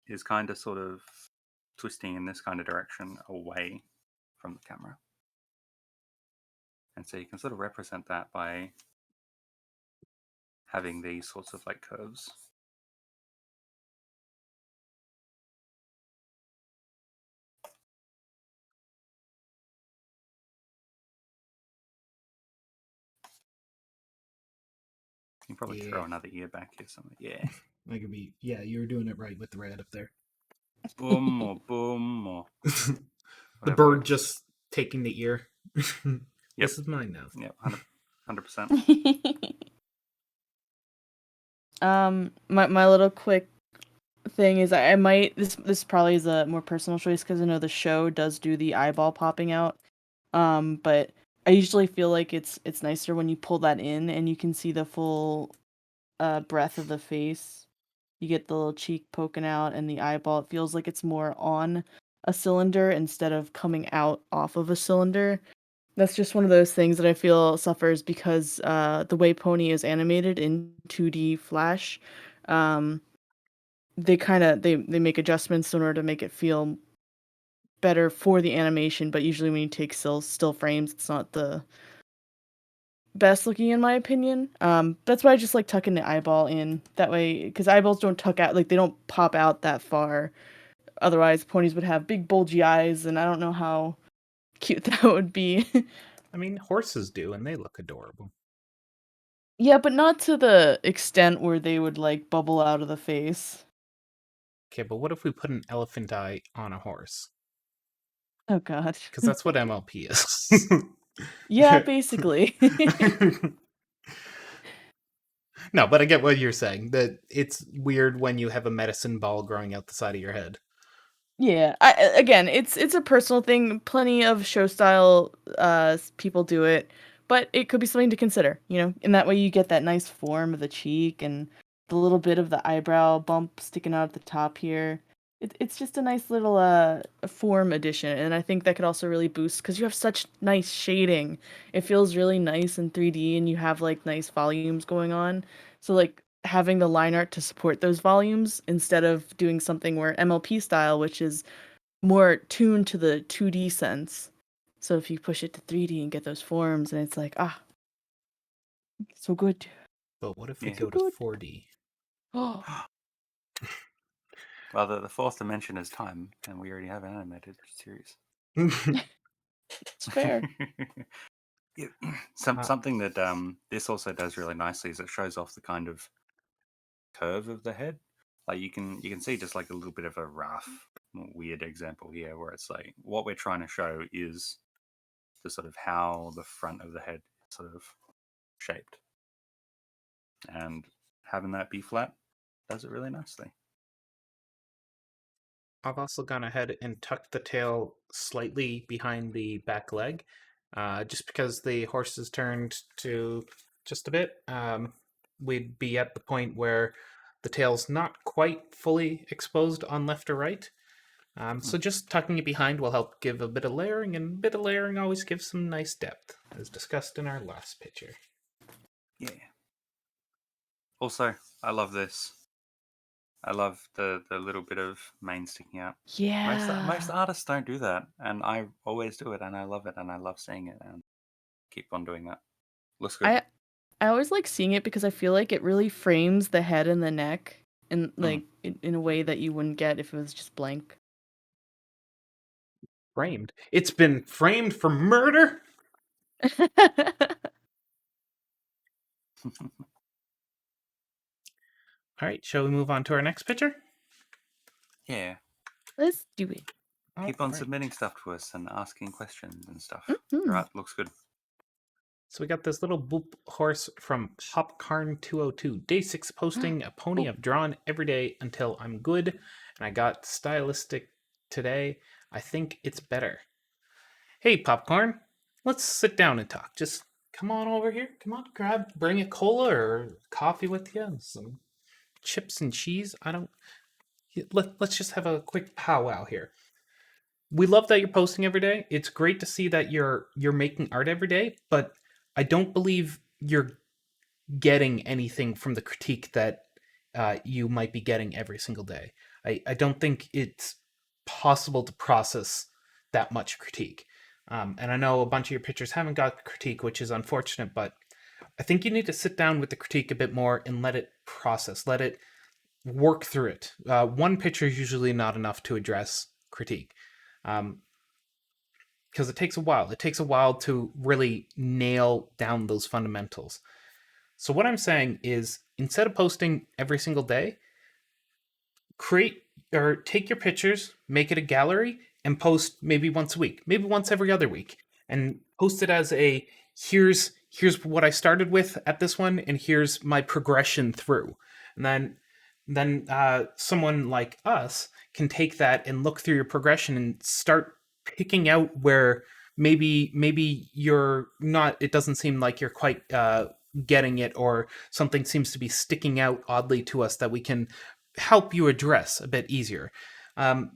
Speaker 4: is kind of sort of twisting in this kind of direction away from the camera. And so you can sort of represent that by having these sorts of like curves. You can probably throw
Speaker 1: Yeah.
Speaker 4: another ear back here somewhere. Yeah.
Speaker 1: I could be. Yeah, you were doing it right with the red up there.
Speaker 4: Boom or boom or
Speaker 1: The
Speaker 4: whatever
Speaker 1: bird
Speaker 4: works.
Speaker 1: just taking the ear.
Speaker 4: Yep.
Speaker 1: This is mine now.
Speaker 4: Yep, 100%.
Speaker 2: My little quick thing is I might this probably is a more personal choice because I know the show does do the eyeball popping out. But I usually feel like it's nicer when you pull that in and you can see the full breadth of the face. You get the little cheek poking out and the eyeball. It feels like it's more on a cylinder instead of coming out off of a cylinder. That's just one of those things that I feel suffers because the way Pony is animated in 2D Flash, they kind of they make adjustments in order to make it feel better for the animation. But usually when you take still frames, it's not the best looking in my opinion. That's why I just like tucking the eyeball in that way, because eyeballs don't tuck out, like they don't pop out that far. Otherwise, ponies would have big bulgy eyes, and I don't know how cute that would be.
Speaker 1: I mean, horses do, and they look adorable.
Speaker 2: Yeah, but not to the extent where they would like bubble out of the face.
Speaker 1: Okay, but what if we put an elephant eye on a horse?
Speaker 2: Oh god.
Speaker 1: Because that's what MLP is.
Speaker 2: Yeah, basically.
Speaker 1: No, but I get what you're saying. That it's weird when you have a medicine ball growing out the side of your head.
Speaker 2: Yeah, again, it's a personal thing. Plenty of show style people do it, but it could be something to consider, you know. In that way you get that nice form of the cheek and the little bit of the eyebrow bump sticking out at the top here. It's just a nice little form addition, and I think that could also really boost because you have such nice shading. It feels really nice in 3D, and you have like nice volumes going on. So like having the line art to support those volumes instead of doing something where MLP style, which is more tuned to the 2D sense. So if you push it to 3D and get those forms, and it's like, so good.
Speaker 1: But what if we
Speaker 4: Yeah.
Speaker 1: go to
Speaker 2: Good.
Speaker 1: 4D?
Speaker 2: Oh,
Speaker 4: Well, the fourth dimension is time, and we already have an animated series.
Speaker 2: it's fair.
Speaker 4: Yeah,
Speaker 1: Uh,
Speaker 4: something that this also does really nicely is it shows off the kind of curve of the head. Like you can see just like a little bit of a rough, weird example here, where it's like what we're trying to show is the sort of how the front of the head is sort of shaped, and having that be flat does it really nicely.
Speaker 1: I've also gone ahead and tucked the tail slightly behind the back leg, just because the horse is turned to just a bit. We'd be at the point where the tail's not quite fully exposed on left or right. So just tucking it behind will help give a bit of layering, and a bit of layering always gives some nice depth, as discussed in our last picture.
Speaker 4: Yeah. Also, I love this. I love the little bit of mane sticking out. Most
Speaker 2: Yeah.
Speaker 4: artists don't do that, and I always do it, and I love it, and I love seeing it, and keep on doing that. Looks good.
Speaker 2: I always like seeing it because I feel like it really frames the head and the neck in like in a way that you wouldn't get if it was just blank.
Speaker 1: Framed. It's been framed for murder? All right, shall we move on to our next picture?
Speaker 4: Yeah.
Speaker 2: Let's do it.
Speaker 4: Keep on
Speaker 1: Alright.
Speaker 4: submitting stuff to us and asking questions and stuff.
Speaker 2: Mhm.
Speaker 4: All right, looks good.
Speaker 1: So we got this little boop horse from Popcarn 202. Day 6 posting, a pony I've drawn every day until I'm good. And I got stylistic today. I think it's better. Hey, Popcorn, let's sit down and talk. Just come on over here. Come on, bring a cola or coffee with you. Some chips and cheese. Let's just have a quick powwow here. We love that you're posting every day. It's great to see that you're making art every day, but I don't believe you're getting anything from the critique that you might be getting every single day. I don't think it's possible to process that much critique. And I know a bunch of your pictures haven't got critique, which is unfortunate, but I think you need to sit down with the critique a bit more and let it process, let it work through it. One picture is usually not enough to address critique. Because it takes a while. It takes a while to really nail down those fundamentals. So what I'm saying is, instead of posting every single day, create or take your pictures, make it a gallery, and post maybe once a week, maybe once every other week, and post it as a here's what I started with at this one, and here's my progression through. And then someone like us can take that and look through your progression and start picking out where maybe you're not. It doesn't seem like you're quite getting it, or something seems to be sticking out oddly to us that we can help you address a bit easier. And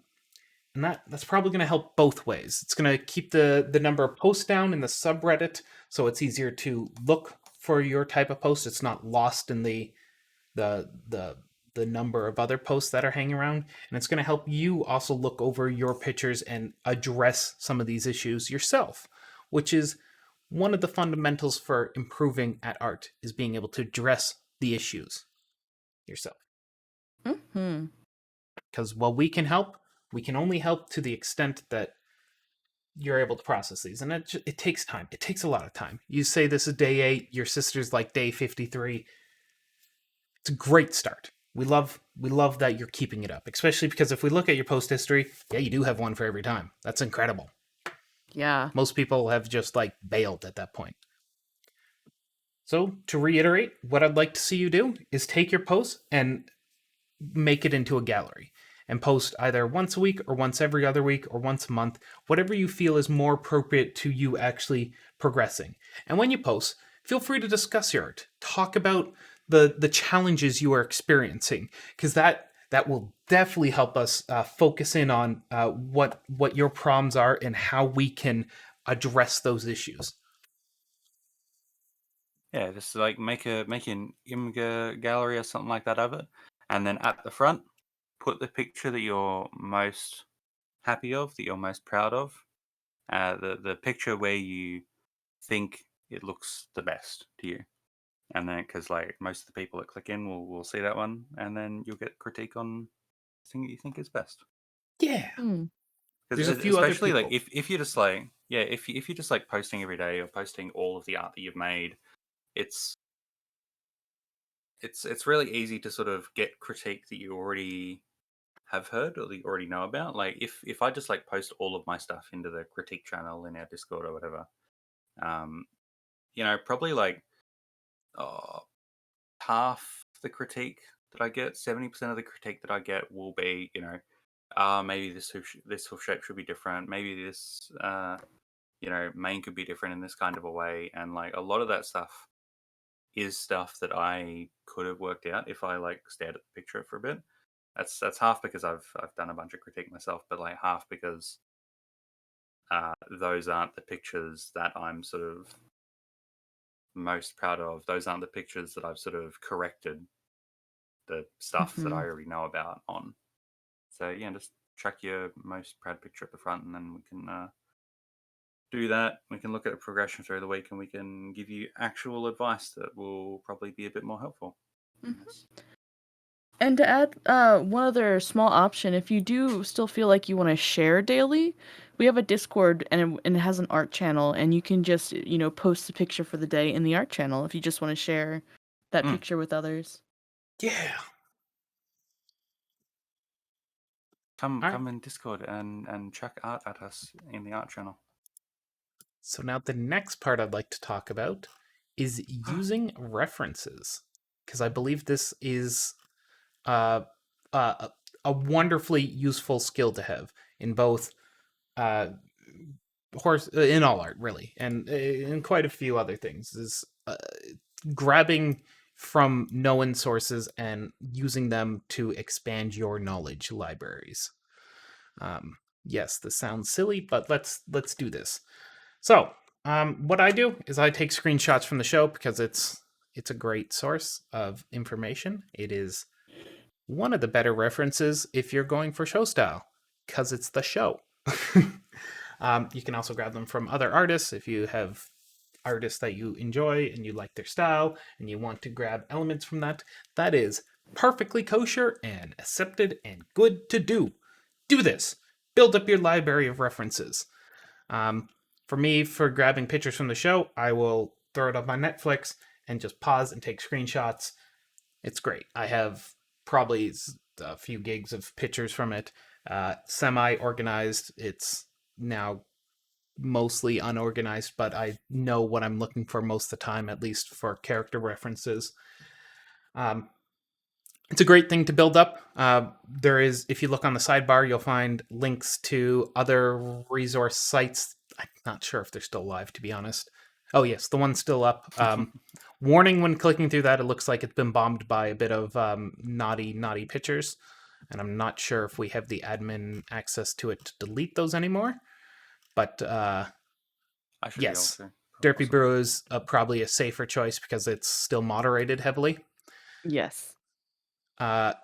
Speaker 1: that's probably going to help both ways. It's going to keep the number of posts down in the subreddit, so it's easier to look for your type of post. It's not lost in the number of other posts that are hanging around, and it's going to help you also look over your pictures and address some of these issues yourself, which is one of the fundamentals for improving at art is being able to address the issues yourself.
Speaker 2: Mm-hmm.
Speaker 1: Because while we can help, we can only help to the extent that you're able to process these. And it takes time. It takes a lot of time. You say this is day 8, your sister's like day 53. It's a great start. We love that you're keeping it up, especially because if we look at your post history, yeah, you do have one for every time. That's incredible.
Speaker 2: Yeah.
Speaker 1: Most people have just like bailed at that point. So to reiterate, what I'd like to see you do is take your post and make it into a gallery and post either once a week or once every other week or once a month, whatever you feel is more appropriate to you actually progressing. And when you post, feel free to discuss your art. Talk about the challenges you are experiencing, because that will definitely help us focus in on what your problems are and how we can address those issues.
Speaker 4: Yeah, just like make an image gallery or something like that of it, and then at the front, put the picture that you're most happy of, that you're most proud of, the picture where you think it looks the best to you, and then because like most of the people that click in will see that one, and then you'll get critique on the thing that you think is best.
Speaker 1: Yeah.
Speaker 2: Mm.
Speaker 1: There's a
Speaker 4: Because
Speaker 1: few other
Speaker 4: especially like
Speaker 1: people.
Speaker 4: if you're just like if you're just like posting every day or posting all of the art that you've made, it's really easy to sort of get critique that you already have heard or that you already know about. Like if I just like post all of my stuff into the critique channel in our Discord or whatever, um, probably like half the critique that I get, 70% of the critique that I get will be, maybe this hoof shape should be different. Maybe this, main could be different in this kind of a way. And like a lot of that stuff is stuff that I could have worked out if I like stared at the picture for a bit. That's half because I've done a bunch of critique myself, but like half because those aren't the pictures that I'm sort of most proud of. Those aren't the pictures that I've sort of corrected the stuff that I
Speaker 2: Mhm.
Speaker 4: already know about on. So yeah, just chuck your most proud picture at the front, and then we can do that. We can look at a progression through the week, and we can give you actual advice that will probably be a bit more helpful.
Speaker 2: Mhm.
Speaker 4: Yes.
Speaker 2: And to add one other small option, if you do still feel like you want to share daily, we have a Discord and it has an art channel, and you can just post a picture for the day in the art channel if you just want to share that
Speaker 4: Mm.
Speaker 2: picture with others.
Speaker 1: Yeah.
Speaker 4: Come
Speaker 1: All right.
Speaker 4: in Discord and chuck art at us in the art channel.
Speaker 1: So now the next part I'd like to talk about is using references, because I believe this is uh, uh, a wonderfully useful skill to have in both uh, in all art, really, and in quite a few other things. Is grabbing from known sources and using them to expand your knowledge libraries. Yes, this sounds silly, but let's do this. So, what I do is I take screenshots from the show because it's a great source of information. It is one of the better references if you're going for show style because it's the show. You can also grab them from other artists if you have artists that you enjoy and you like their style and you want to grab elements from that. That is perfectly kosher and accepted and good to do. Do this. Build up your library of references. For me, for grabbing pictures from the show, I will throw it up on Netflix and just pause and take screenshots. It's great. I have probably a few gigs of pictures from it, semi-organized. It's now mostly unorganized, but I know what I'm looking for most of the time, at least for character references. It's a great thing to build up. There is, if you look on the sidebar, you'll find links to other resource sites. I'm not sure if they're still live, to be honest. Oh, yes, the one's still up. Warning when clicking through that, it looks like it's been bombed by a bit of naughty pictures. And I'm not sure if we have the admin access to it to delete those anymore. But
Speaker 4: I should
Speaker 1: yes,
Speaker 4: be able to.
Speaker 1: Derpy
Speaker 4: Possibly.
Speaker 1: Brew is probably a safer choice because it's still moderated heavily.
Speaker 2: Yes.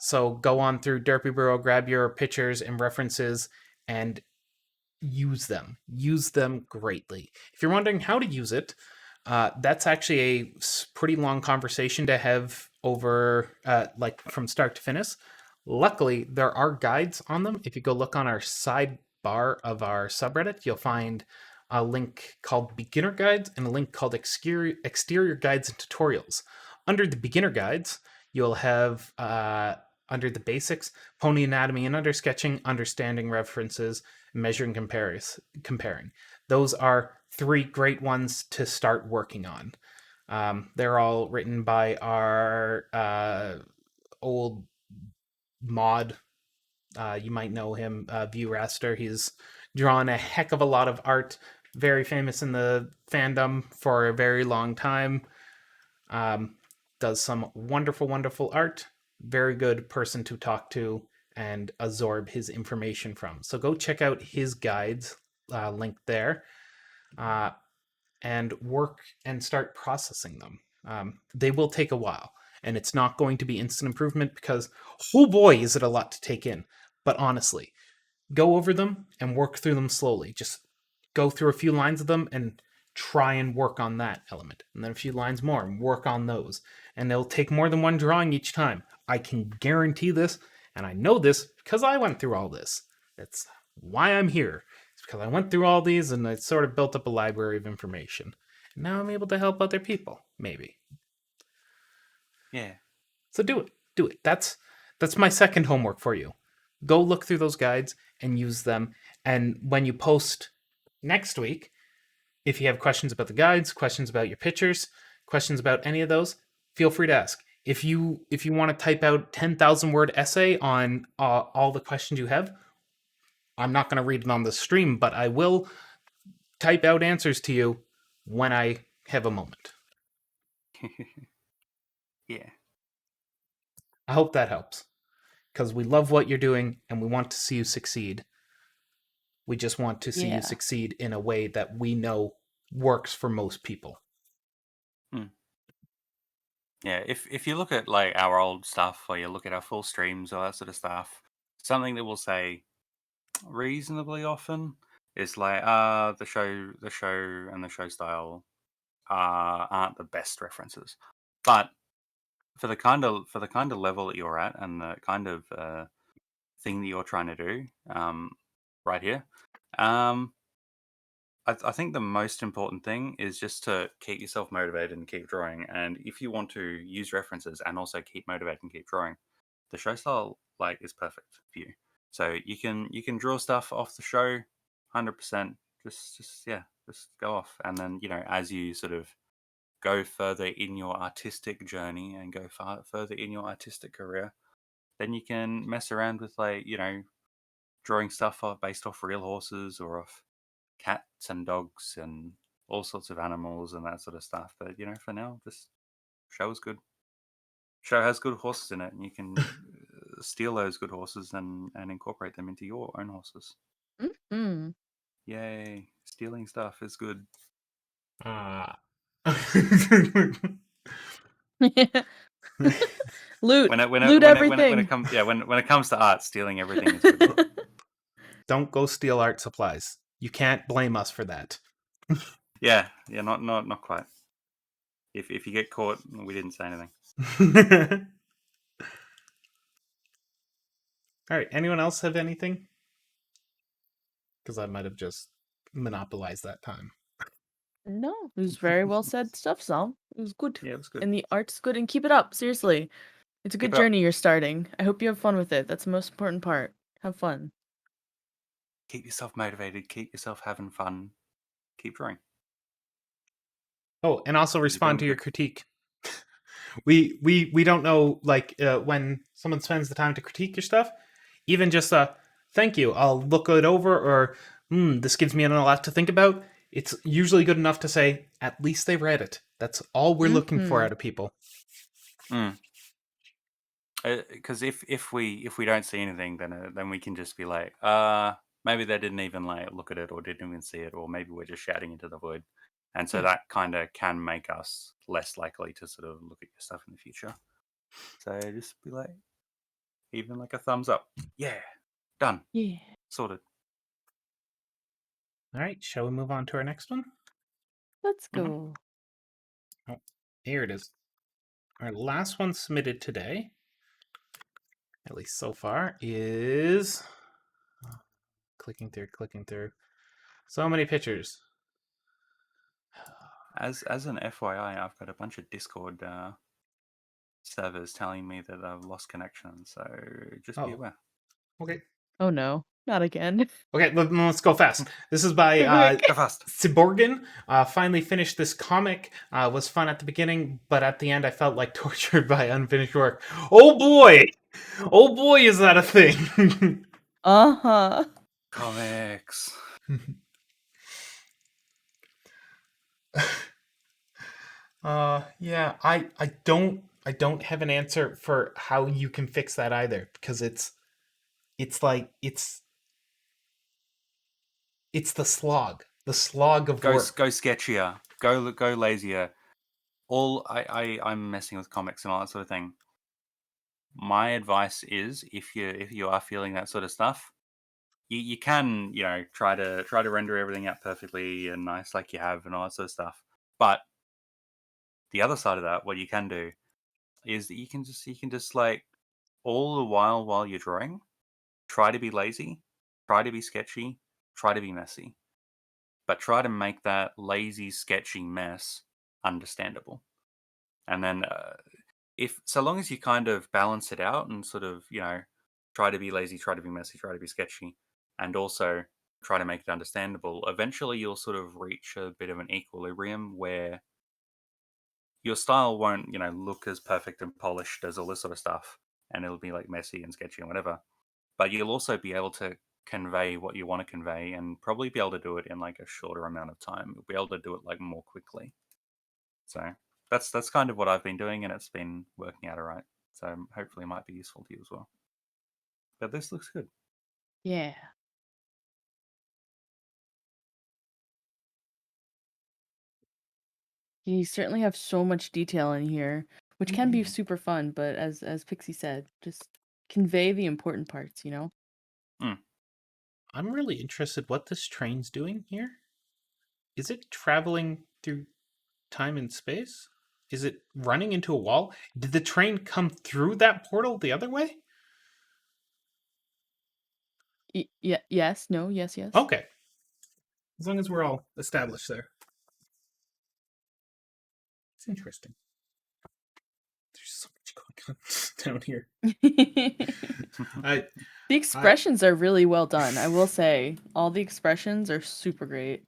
Speaker 1: So go on through Derpy Brew, grab your pictures and references, and use them. Use them greatly. If you're wondering how to use it, that's actually a pretty long conversation to have over, like from start to finish. Luckily, there are guides on them. If you go look on our sidebar of our subreddit, you'll find a link called Beginner Guides and a link called Exterior Guides and Tutorials. Under the Beginner Guides, you'll have under the basics, pony anatomy and undersketching, understanding references, measuring comparing. Those are 3 great ones to start working on. They're all written by our old mod. You might know him, View Raster. He's drawn a heck of a lot of art, very famous in the fandom for a very long time. Does some wonderful, wonderful art. Very good person to talk to and absorb his information from. So go check out his guides, link there, and work and start processing them. They will take a while, and it's not going to be instant improvement because, oh boy, is it a lot to take in. But honestly, go over them and work through them slowly. Just go through a few lines of them and try and work on that element. And then a few lines more and work on those. And it'll take more than one drawing each time. I can guarantee this, and I know this because I went through all this. That's why I'm here. It's because I went through all these and I sort of built up a library of information. And now I'm able to help other people, maybe.
Speaker 4: Yeah.
Speaker 1: So do it. Do it. That's my second homework for you. Go look through those guides and use them. And when you post next week, if you have questions about the guides, questions about your pictures, questions about any of those, feel free to ask. If you want to type out 10,000 word essay on all the questions you have, I'm not going to read it on the stream, but I will type out answers to you when I have a moment.
Speaker 4: Yeah.
Speaker 1: I hope that helps, because we love what you're doing and we want to see you succeed. We just want to see
Speaker 2: Yeah.
Speaker 1: you succeed in a way that we know works for most people.
Speaker 4: Yeah, if you look at like our old stuff, or you look at our full streams, or that sort of stuff, something that we'll say reasonably often is like, the show, and the show style aren't the best references, but for the kind of level that you're at, and the kind of thing that you're trying to do, right here, I think the most important thing is just to keep yourself motivated and keep drawing. And if you want to use references and also keep motivated and keep drawing, the show style like is perfect for you. So you can draw stuff off the show, 100%. Just go off, and then as you sort of go further in your artistic journey and go further in your artistic career, then you can mess around with like drawing stuff based off real horses or off cats and dogs and all sorts of animals and that sort of stuff. But for now, just show is good. Show has good horses in it, and you can steal those good horses and incorporate them into your own horses.
Speaker 2: Mm-hmm.
Speaker 4: Yay! Stealing stuff is good.
Speaker 2: Loot.
Speaker 4: When
Speaker 2: Loot everything.
Speaker 4: it comes when it comes to art, stealing everything is good.
Speaker 1: Don't go steal art supplies. You can't blame us for that.
Speaker 4: yeah, not quite. If you get caught, we didn't say anything.
Speaker 1: All right. Anyone else have anything? Because I might have just monopolized that time.
Speaker 2: No, it was very well said stuff, Sal. It was good.
Speaker 4: Yeah, it was good.
Speaker 2: And the art's good, and keep it up. Seriously. It's a good
Speaker 4: Keep it up.
Speaker 2: journey you're starting. I hope you have fun with it. That's the most important part. Have fun.
Speaker 4: Keep yourself motivated. Keep yourself having fun. Keep drawing.
Speaker 1: Oh, and also
Speaker 4: You're
Speaker 1: respond to
Speaker 4: doing
Speaker 1: your
Speaker 4: good.
Speaker 1: critique. We don't know, like, when someone spends the time to critique your stuff, even just thank you, I'll look it over, or this gives me a lot to think about. It's usually good enough to say at least they read it. That's all we're looking for out of people.
Speaker 4: Because if we don't see anything, then we can just be like, maybe they didn't even like look at it, or didn't even see it, or maybe we're just shouting into the void, and so that kind of can make us less likely to sort of look at your stuff in the future. So just be like, even like a thumbs up, yeah, done,
Speaker 2: Yeah.
Speaker 4: sorted.
Speaker 1: All right, shall we move on to our next one?
Speaker 2: Let's
Speaker 4: Mhm.
Speaker 2: go.
Speaker 1: Oh, here it is. Our last one submitted today, at least so far, is clicking through. So many pictures.
Speaker 4: As an FYI, I've got a bunch of Discord servers telling me that I've lost connection, so just be
Speaker 1: Oh,
Speaker 4: aware.
Speaker 1: okay.
Speaker 2: Oh no, not again.
Speaker 1: Okay, let's go fast. This is by
Speaker 2: Quick.
Speaker 4: Go fast.
Speaker 1: Siborgan. Finally finished this comic. Was fun at the beginning, but at the end I felt like tortured by unfinished work. Oh boy! Oh boy, is that a thing!
Speaker 2: Uh-huh.
Speaker 4: Comics.
Speaker 1: Yeah, I don't have an answer for how you can fix that either, because it's like it's the slog of
Speaker 4: Go
Speaker 1: work.
Speaker 4: sketchier. Go lazier. I'm messing with comics and all that sort of thing. My advice is if you are feeling that sort of stuff, you can try to render everything out perfectly and nice like you have and all that sort of stuff. But the other side of that, what you can do is that you can just like all the while you're drawing, try to be lazy, try to be sketchy, try to be messy, but try to make that lazy, sketchy mess understandable. And then if so long as you kind of balance it out and sort of try to be lazy, try to be messy, try to be sketchy, and also try to make it understandable, eventually you'll sort of reach a bit of an equilibrium where your style won't look as perfect and polished as all this sort of stuff, and it'll be like messy and sketchy and whatever, but you'll also be able to convey what you want to convey and probably be able to do it in like a shorter amount of time. You'll be able to do it like more quickly. So that's kind of what I've been doing, and it's been working out all right. So hopefully it might be useful to you as well. But this looks good.
Speaker 2: Yeah. You certainly have so much detail in here, which can be super fun, but as Pixie said, just convey the important parts, you know?
Speaker 1: I'm really interested what this train's doing here. Is it traveling through time and space? Is it running into a wall? Did the train come through that portal the other way?
Speaker 2: Yeah, yes, no, yes, yes.
Speaker 1: Okay. As long as we're all established there. It's interesting. There's so much going on down here. I
Speaker 2: The expressions are really well done, I will say. All the expressions are super great.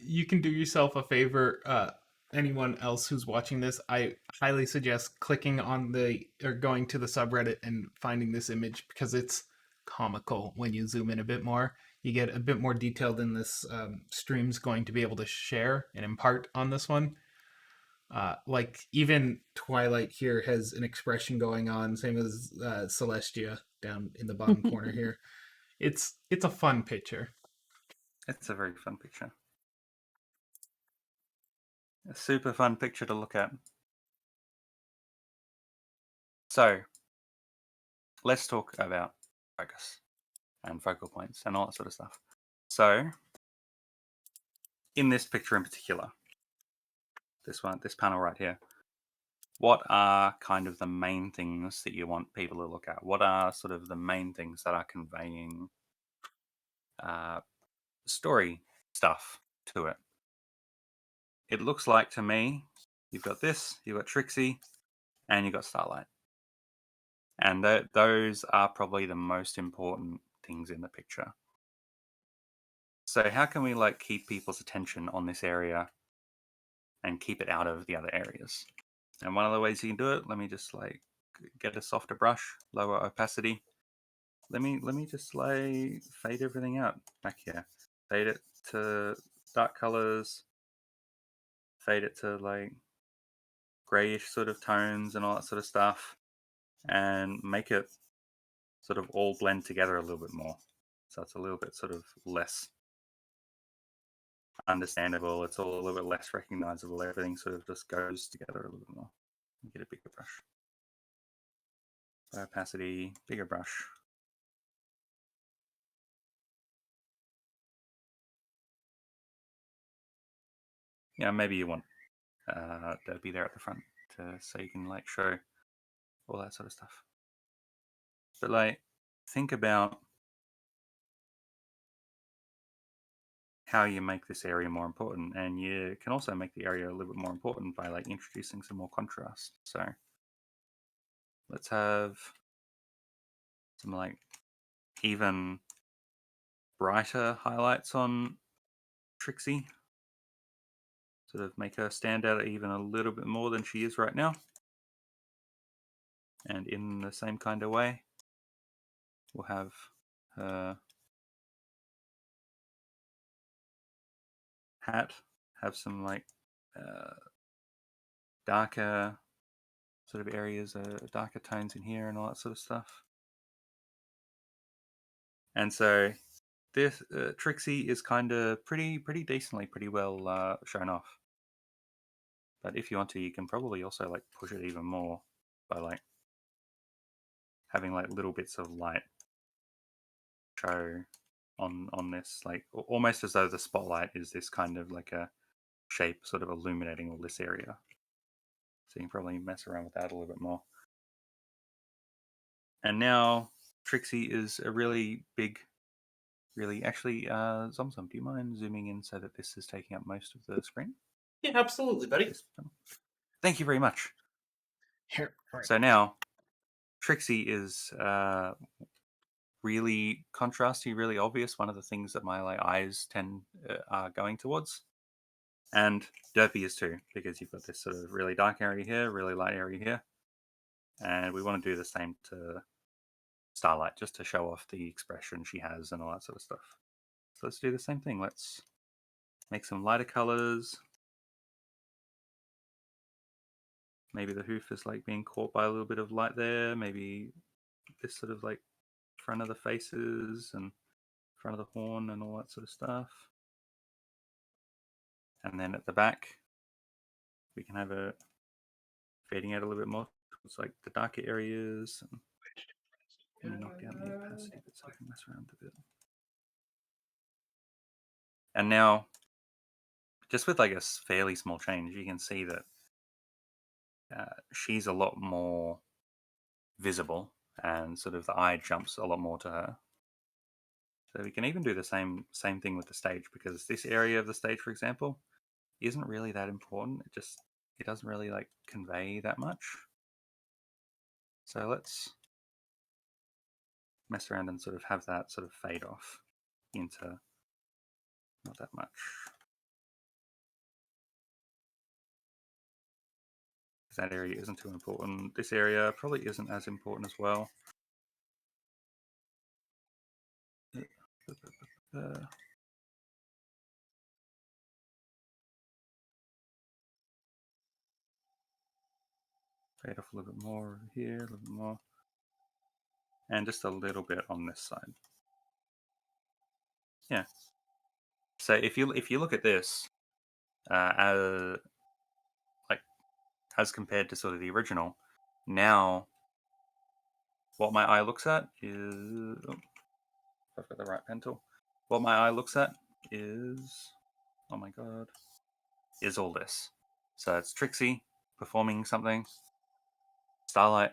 Speaker 1: You can do yourself a favor. Anyone else who's watching this, I highly suggest clicking on or going to the subreddit and finding this image, because it's comical when you zoom in a bit more. You get a bit more detail than this stream's going to be able to share and impart on this one. Like even Twilight here has an expression going on, same as Celestia down in the bottom corner here. It's a fun picture.
Speaker 4: It's a very fun picture. A super fun picture to look at. So let's talk about focus and focal points and all that sort of stuff. So in this picture in particular, this panel right here, what are kind of the main things that you want people to look at? What are sort of the main things that are conveying story stuff to it? It looks like to me, you've got Trixie, and you've got Starlight. And those are probably the most important things in the picture. So how can we like keep people's attention on this area and keep it out of the other areas? And one of the ways you can do it, let me just like get a softer brush, lower opacity. Let me just like fade everything out back here. Fade it to dark colors. Fade it to like grayish sort of tones and all that sort of stuff, and make it sort of all blend together a little bit more. So it's a little bit sort of less understandable. It's all a little bit less recognizable. Everything sort of just goes together a little bit more. Get a bigger brush. Opacity, bigger brush. maybe you want Derpy there at the front so you can like show all that sort of stuff. But like, think about how you make this area more important, and you can also make the area a little bit more important by like introducing some more contrast. So let's have some like even brighter highlights on Trixie. Sort of make her stand out even a little bit more than she is right now. And in the same kind of way, we'll have her hat have some like darker sort of areas, darker tones in here and all that sort of stuff. And so this Trixie is kind of pretty decently, pretty well shown off. But if you want to, you can probably also like push it even more by like having like little bits of light show on this, like almost as though the spotlight is this kind of like a shape sort of illuminating all this area. So you can probably mess around with that a little bit more. And now Trixie is a really big, actually, Zomzom, do you mind zooming in so that this is taking up most of the screen?
Speaker 1: Yeah, absolutely, buddy.
Speaker 4: Thank you very much.
Speaker 1: Here, right.
Speaker 4: So now Trixie is really contrasty, really obvious. One of the things that my like eyes tend are going towards, and Derpy is too, because you've got this sort of really dark area here, really light area here, and we want to do the same to Starlight just to show off the expression she has and all that sort of stuff. So let's do the same thing. Let's make some lighter colors. Maybe the hoof is like being caught by a little bit of light there. Maybe this sort of like front of the faces and front of the horn and all that sort of stuff. And then at the back, we can have it fading out a little bit more towards like the darker areas. And let me knock down the opacity bit so I can mess around a bit. And now, just with like a fairly small change, you can see that she's a lot more visible and sort of the eye jumps a lot more to her. So we can even do the same thing with the stage, because this area of the stage, for example, isn't really that important. It doesn't really like convey that much. So let's mess around and sort of have that sort of fade off into not that much. That area isn't too important. This area probably isn't as important as well. Fade off a little bit more over here, a little bit more. And just a little bit on this side. Yeah. So if you look at this, as compared to sort of the original, now what my eye looks at is, I've got the right pen tool. What my eye looks at is, oh my god, is all this. So it's Trixie performing something, Starlight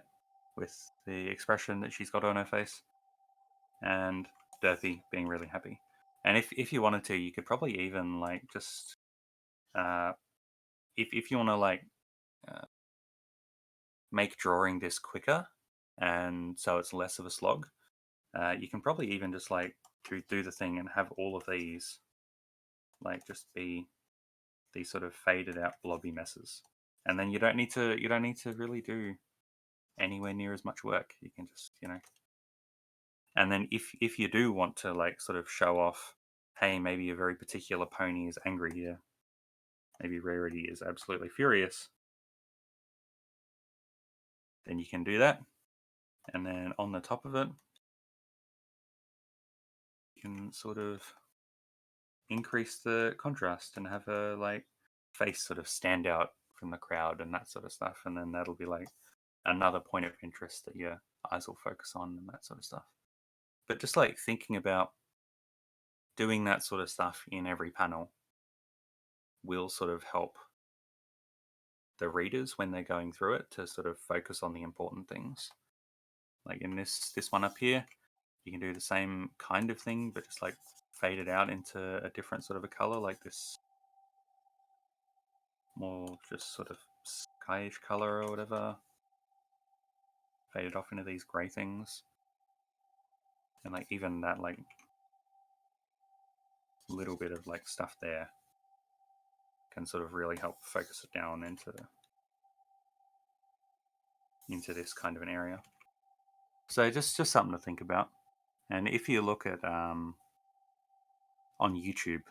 Speaker 4: with the expression that she's got on her face, and Derpy being really happy. And if you wanted to, you could probably even like just if you want to like make drawing this quicker, and so it's less of a slog, you can probably even just like do the thing and have all of these like just be these sort of faded out blobby messes, and then you don't need to really do anywhere near as much work. You can just and then if you do want to like sort of show off, hey, maybe a very particular pony is angry here, maybe Rarity is absolutely furious, then you can do that. And then on the top of it, you can sort of increase the contrast and have her like face sort of stand out from the crowd and that sort of stuff. And then that'll be like another point of interest that your eyes will focus on and that sort of stuff. But just like thinking about doing that sort of stuff in every panel will sort of help the readers when they're going through it to sort of focus on the important things. Like in this one up here, you can do the same kind of thing, but just like fade it out into a different sort of a color, like this more just sort of skyish color or whatever. Fade it off into these grey things. And like even that like little bit of like stuff there can sort of really help focus it down into this kind of an area. So just something to think about. And if you look at on YouTube,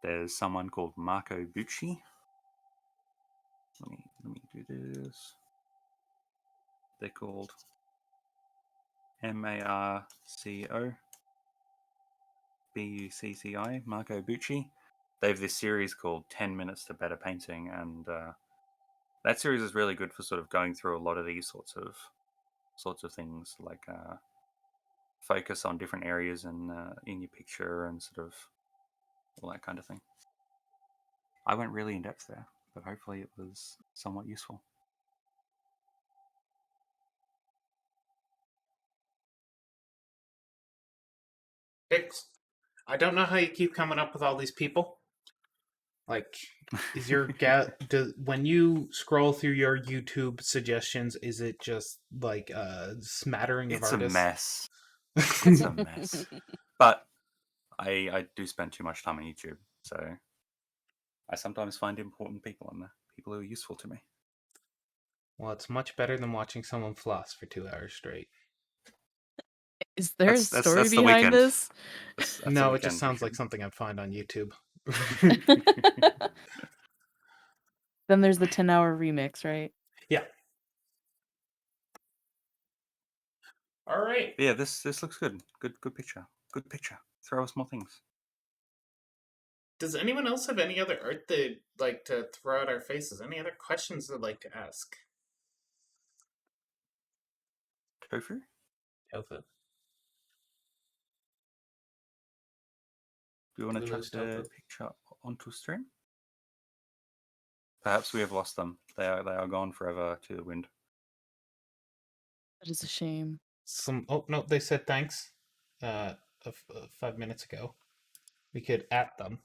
Speaker 4: there's someone called Marco Bucci. Let me do this. They're called Marco Bucci, Marco Bucci. They have this series called 10 Minutes to Better Painting, and that series is really good for sort of going through a lot of these sorts of things, like focus on different areas in your picture and sort of all that kind of thing. I went really in depth there, but hopefully it was somewhat useful.
Speaker 1: Hicks, I don't know how you keep coming up with all these people. Like, is your when you scroll through your YouTube suggestions, is it just like a smattering of
Speaker 4: It's
Speaker 1: artists?
Speaker 4: a mess. It's a mess. But I do spend too much time on YouTube, so I sometimes find important people on there, people who are useful to me.
Speaker 1: Well, it's much better than watching someone floss for 2 hours straight.
Speaker 2: Is there a
Speaker 4: That's
Speaker 2: story
Speaker 4: the
Speaker 2: behind
Speaker 4: weekend.
Speaker 2: this?
Speaker 4: That's
Speaker 1: No,
Speaker 4: the
Speaker 1: it just
Speaker 4: weekend,
Speaker 1: sounds like
Speaker 4: Richard.
Speaker 1: something I'd find on YouTube.
Speaker 2: Then there's the 10-hour remix, right?
Speaker 1: Yeah. All right.
Speaker 4: Yeah, this looks good. Good picture. Good picture. Throw us more things.
Speaker 1: Does anyone else have any other art they'd like to throw at our faces? Any other questions they'd like to ask?
Speaker 4: Tofu?
Speaker 1: Tofu.
Speaker 4: Do you want to chuck
Speaker 1: Lulu's
Speaker 4: the
Speaker 1: tofu.
Speaker 4: picture onto stream? Perhaps we have lost them. They are gone forever to the wind.
Speaker 2: That is a shame.
Speaker 1: Oh no, they said thanks. 5 minutes ago. We could at them.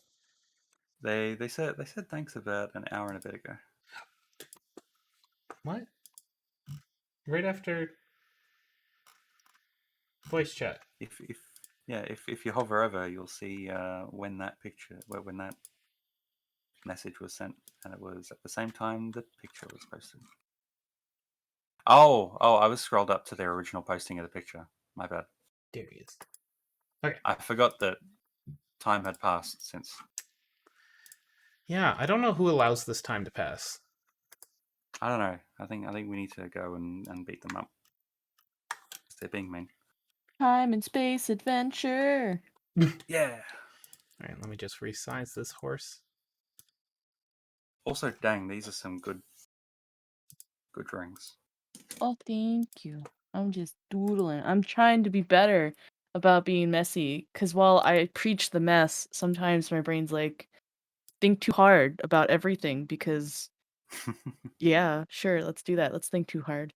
Speaker 4: They said thanks about an hour and a bit ago.
Speaker 1: What? Right after voice chat.
Speaker 4: If you hover over, you'll see when that message was sent, and it was at the same time the picture was posted. Oh, I was scrolled up to their original posting of the picture. My bad.
Speaker 1: There he is. Okay.
Speaker 4: I forgot that time had passed since.
Speaker 1: Yeah, I don't know who allows this time to pass.
Speaker 4: I don't know. I think we need to go and beat them up. They're being mean.
Speaker 2: Time and space adventure.
Speaker 4: Yeah.
Speaker 1: All right, let me just resize this horse.
Speaker 4: Also, dang, these are some good drawings.
Speaker 2: Oh, thank you. I'm just doodling. I'm trying to be better about being messy. Because while I preach the mess, sometimes my brain's like, think too hard about everything. Because, yeah, sure, let's do that. Let's think too hard.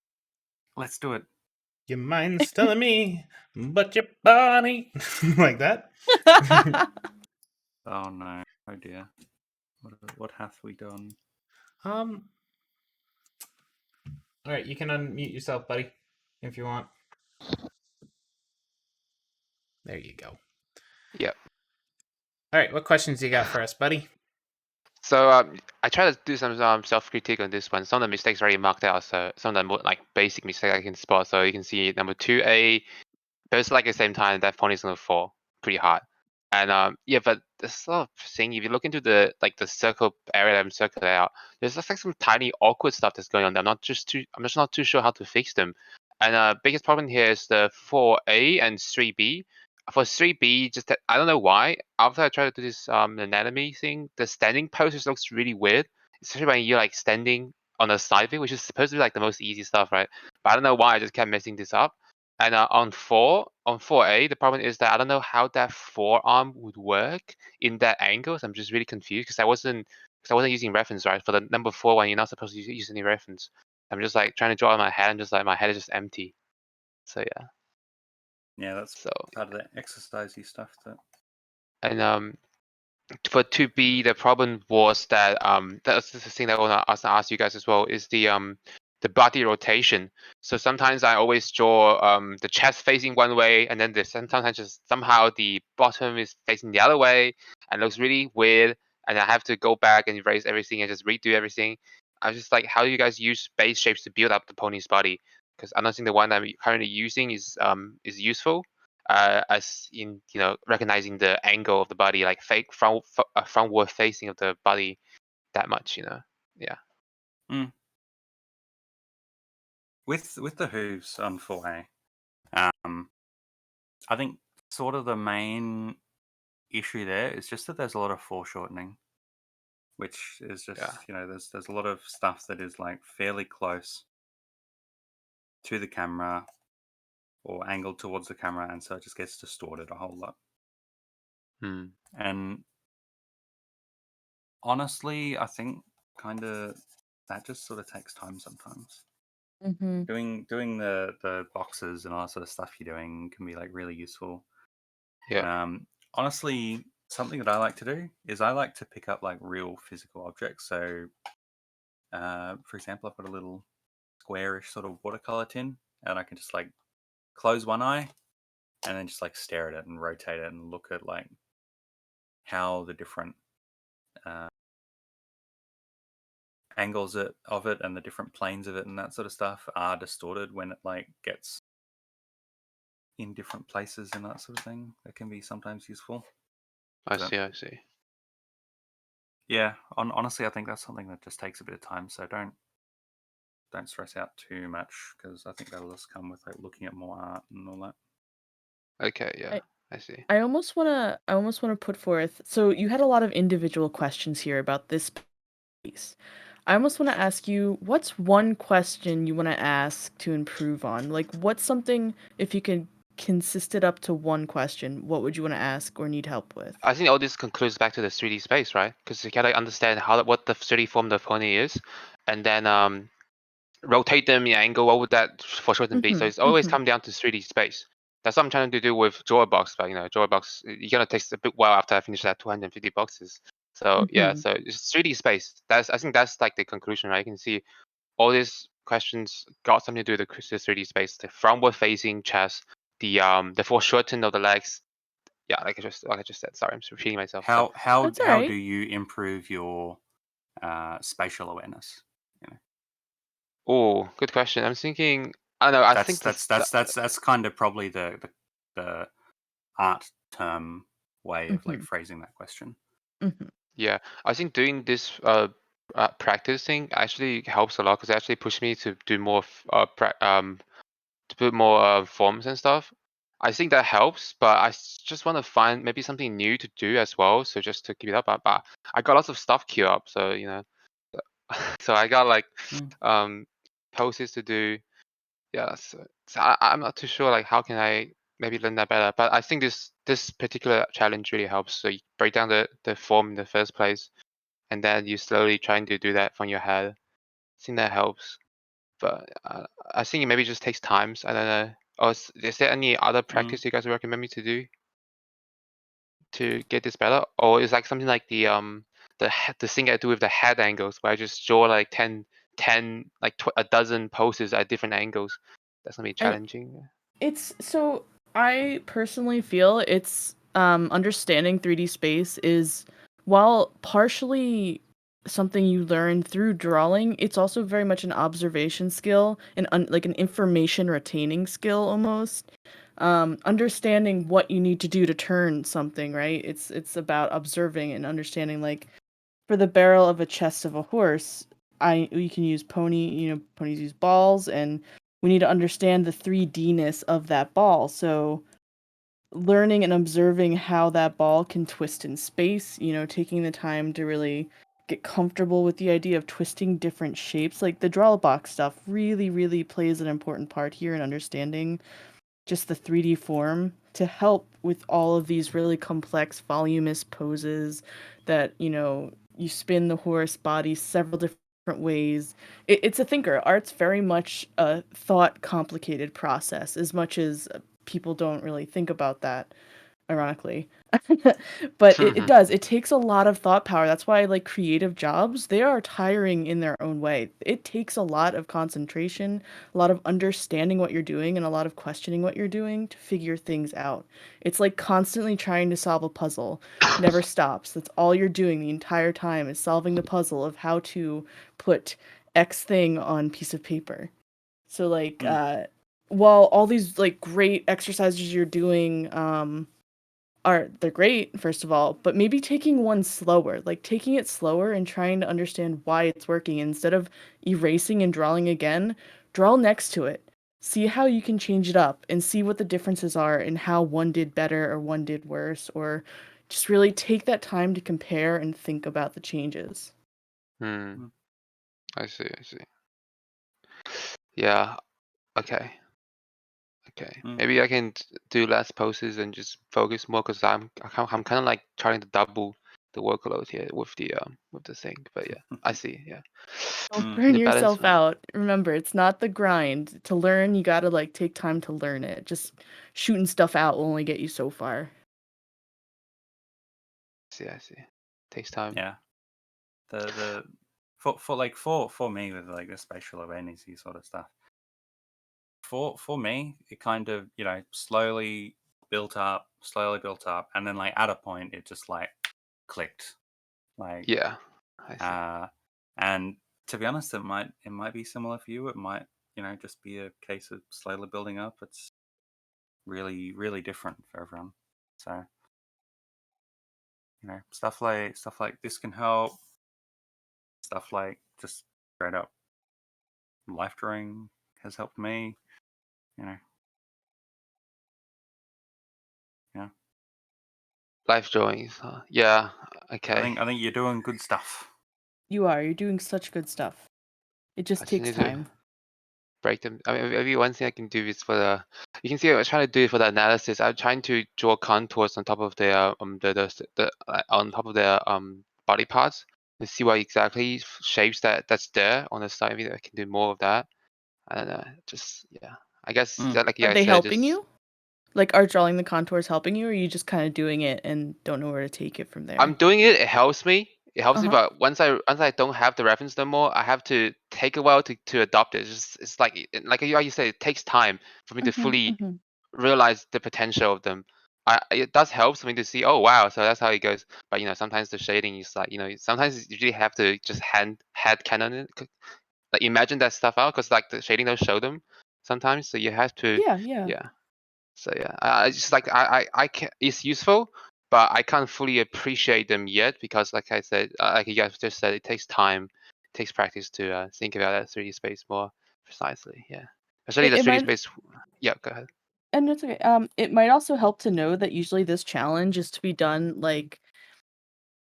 Speaker 4: Let's do it.
Speaker 1: Your mind's telling me, but your body... like that?
Speaker 4: Oh no. Oh dear. What hath we done?
Speaker 1: All right, you can unmute yourself, buddy, if you want. There you go.
Speaker 5: Yep.
Speaker 1: All right, what questions you got for us, buddy?
Speaker 5: So I try to do some self-critique on this one. Some of the mistakes already marked out. So some of the more like basic mistakes I can spot. So you can see number 2A, both like at the same time. That font is gonna fall pretty hard. And yeah, but there's sort of thing. If you look into the circle area that I'm circling out, there's just like some tiny awkward stuff that's going on. I'm just not too sure how to fix them. And biggest problem here is the 4A and 3B. For 3B, just that, I don't know why. After I tried to do this anatomy thing, the standing pose just looks really weird, especially when you're like standing on the side of it, which is supposed to be like the most easy stuff, right? But I don't know why I just kept messing this up. And on 4A, the problem is that I don't know how that forearm would work in that angle. So I'm just really confused because I wasn't because I wasn't using reference, right? For the number 4 one, you're not supposed to use any reference. I'm just like trying to draw in my head, and just like my head is just empty. So yeah.
Speaker 4: Yeah, that's
Speaker 5: So
Speaker 4: part of that exercisey stuff.
Speaker 5: and for 2B, the problem was that that's the thing that I want to ask you guys as well, is the body rotation. So sometimes I always draw the chest facing one way, and then sometimes just somehow the bottom is facing the other way, and it looks really weird. And I have to go back and erase everything and just redo everything. I was just like, how do you guys use base shapes to build up the pony's body? Because I don't think the one I'm currently using is useful. As in, recognizing the angle of the body, like frontward facing of the body that much, yeah.
Speaker 4: With the hooves on 4A, I think sort of the main issue there is just that there's a lot of foreshortening, which is just there's a lot of stuff that is like fairly close to the camera or angled towards the camera, and so it just gets distorted a whole lot. And honestly, I think kind of that just sort of takes time sometimes.
Speaker 2: Mm-hmm.
Speaker 4: Doing the boxes and all that sort of stuff you're doing can be like really useful.
Speaker 5: Yeah.
Speaker 4: Honestly, something that I like to do is I like to pick up like real physical objects. So, for example, I've got a little squarish sort of watercolor tin, and I can just like close one eye and then just like stare at it and rotate it and look at like how the different angles of it and the different planes of it and that sort of stuff are distorted when it like gets in different places and that sort of thing. That can be sometimes useful.
Speaker 5: I see.
Speaker 4: Yeah, honestly, I think that's something that just takes a bit of time. So don't stress out too much, because I think that'll just come with like looking at more art and all that.
Speaker 5: Okay, yeah, I see.
Speaker 2: I almost wanna put forth. So you had a lot of individual questions here about this piece. I almost want to ask you, what's one question you want to ask to improve on? Like, what's something, if you can consist it up to one question, what would you want to ask or need help with?
Speaker 5: I think all this concludes back to the 3D space, right? Because you gotta understand what the 3D form of the pony is, and then rotate them in angle. What would that for sure be? So it's always come down to 3D space. That's what I'm trying to do with Drawbox, but Drawbox, you're gonna take a bit while after I finish that 250 boxes. So yeah, so it's 3D space. I think that's like the conclusion, right? You can see all these questions got something to do with the 3D space, the frontward facing chest, the foreshortening of the legs. Yeah, like I just said. Sorry, I'm just repeating myself.
Speaker 4: How
Speaker 2: That's all
Speaker 4: how
Speaker 2: right.
Speaker 4: do you improve your spatial awareness?
Speaker 5: Oh, good question. I'm thinking. I don't know. I think
Speaker 4: That's kind of probably the art term way of like phrasing that question.
Speaker 5: Yeah, I think doing this practicing actually helps a lot, because it actually pushed me to do more to put more forms and stuff. I think that helps, but I just want to find maybe something new to do as well. So just to keep it up, but I got lots of stuff queued up, so so I got like poses to do. Yeah, so I'm not too sure like how can I maybe learn that better. But I think this particular challenge really helps. So you break down the form in the first place, and then you slowly trying to do that from your head. I think that helps. But I think it maybe just takes time. I don't know. Or is there any other practice you guys recommend me to do to get this better? Or is like something like the thing I do with the head angles, where I just draw like 10 like a dozen poses at different angles. That's gonna be challenging.
Speaker 2: So I personally feel it's understanding 3D space is, while partially something you learn through drawing, it's also very much an observation skill and like an information retaining skill almost. Understanding what you need to do to turn something, right? It's about observing and understanding, like for the barrel of a chest of a horse, we can use ponies use balls, and we need to understand the 3D-ness of that ball. So learning and observing how that ball can twist in space, taking the time to really get comfortable with the idea of twisting different shapes. Like the Drawbox stuff really, really plays an important part here in understanding just the 3D form to help with all of these really complex, voluminous poses that, you spin the horse body several different ways. It's a thinker. Art's very much a thought complicated process, as much as people don't really think about that, ironically. But it does. It takes a lot of thought power. That's why, like, creative jobs, they are tiring in their own way. It takes a lot of concentration, a lot of understanding what you're doing, and a lot of questioning what you're doing to figure things out. It's like constantly trying to solve a puzzle. Never stops. That's all you're doing the entire time, is solving the puzzle of how to put X thing on piece of paper. So, like, while all these, like, great exercises you're doing, they're great, first of all, but maybe taking one slower, like taking it slower and trying to understand why it's working. Instead of erasing and drawing again, draw next to it. See how you can change it up and see what the differences are and how one did better or one did worse, or just really take that time to compare and think about the changes.
Speaker 5: I see. Yeah. Okay. Maybe I can do less poses and just focus more, because I'm kind of like trying to double the workload here with the thing. But yeah, I see. Yeah.
Speaker 2: Don't
Speaker 5: In
Speaker 2: burn
Speaker 5: the balance
Speaker 2: yourself
Speaker 5: one.
Speaker 2: out. Remember, it's not the grind. To learn, you gotta like take time to learn it. Just shooting stuff out will only get you so far.
Speaker 5: I see. Takes time.
Speaker 4: Yeah. For me with like the spatial awareness sort of stuff. For me, it kind of, slowly built up, and then like at a point it just like clicked. Like
Speaker 5: Yeah. I see.
Speaker 4: and to be honest, it might be similar for you. It might, just be a case of slowly building up. It's really, really different for everyone. So, stuff like this can help. Stuff like just straight up life drawing has helped me. Yeah.
Speaker 5: Life drawings. Yeah. Okay.
Speaker 4: I think you're doing good stuff.
Speaker 2: You're doing such good stuff. It
Speaker 5: I
Speaker 2: just
Speaker 5: just
Speaker 2: takes
Speaker 5: need to
Speaker 2: time.
Speaker 5: break them. I mean, maybe one thing I can do is for the. You can see I'm trying to do it for the analysis. I'm trying to draw contours on top of the on top of the body parts and see what exactly shapes that's there on the side. Maybe I can do more of that. I don't know. Just yeah. I guess like you
Speaker 2: Are
Speaker 5: guys
Speaker 2: they
Speaker 5: said,
Speaker 2: helping
Speaker 5: just
Speaker 2: you? Like, are drawing the contours helping you, or are you just kind of doing it and don't know where to take it from
Speaker 5: I'm
Speaker 2: there?
Speaker 5: doing it. It helps me.
Speaker 2: Uh-huh.
Speaker 5: But once I don't have the reference no more, I have to take a while to adopt it. It's like you said, it takes time for me to fully realize the potential of them. It does help for me to see, oh wow, so that's how it goes. But sometimes the shading is like, sometimes you really have to just head canon it, like imagine that stuff out, because like the shading don't show them sometimes, so you have to
Speaker 2: Yeah.
Speaker 5: So yeah, I just like I can, it's useful, but I can't fully appreciate them yet, because like I said, like you guys just said, it takes time, it takes practice to think about that 3D space more precisely. Yeah, especially the
Speaker 2: It
Speaker 5: 3D
Speaker 2: might,
Speaker 5: space. Yeah, go ahead.
Speaker 2: and it's okay. It might also help to know that usually this challenge is to be done like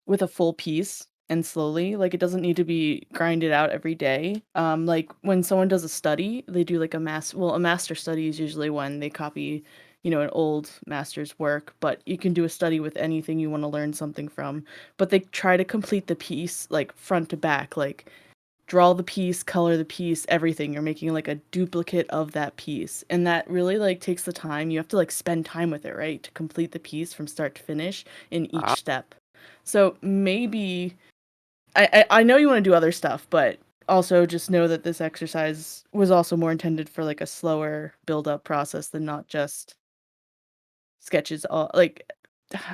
Speaker 2: with a full piece and slowly. Like, it doesn't need to be grinded out every day. Like when someone does a study, they do like a master study is usually when they copy, an old master's work, but you can do a study with anything you want to learn something from. But they try to complete the piece like front to back, like draw the piece, color the piece, everything. You're making like a duplicate of that piece. And that really like takes the time. You have to like spend time with it, right? To complete the piece from start to finish in each step. So maybe I know you want to do other stuff, but also just know that this exercise was also more intended for like a slower build up process than not just sketches all like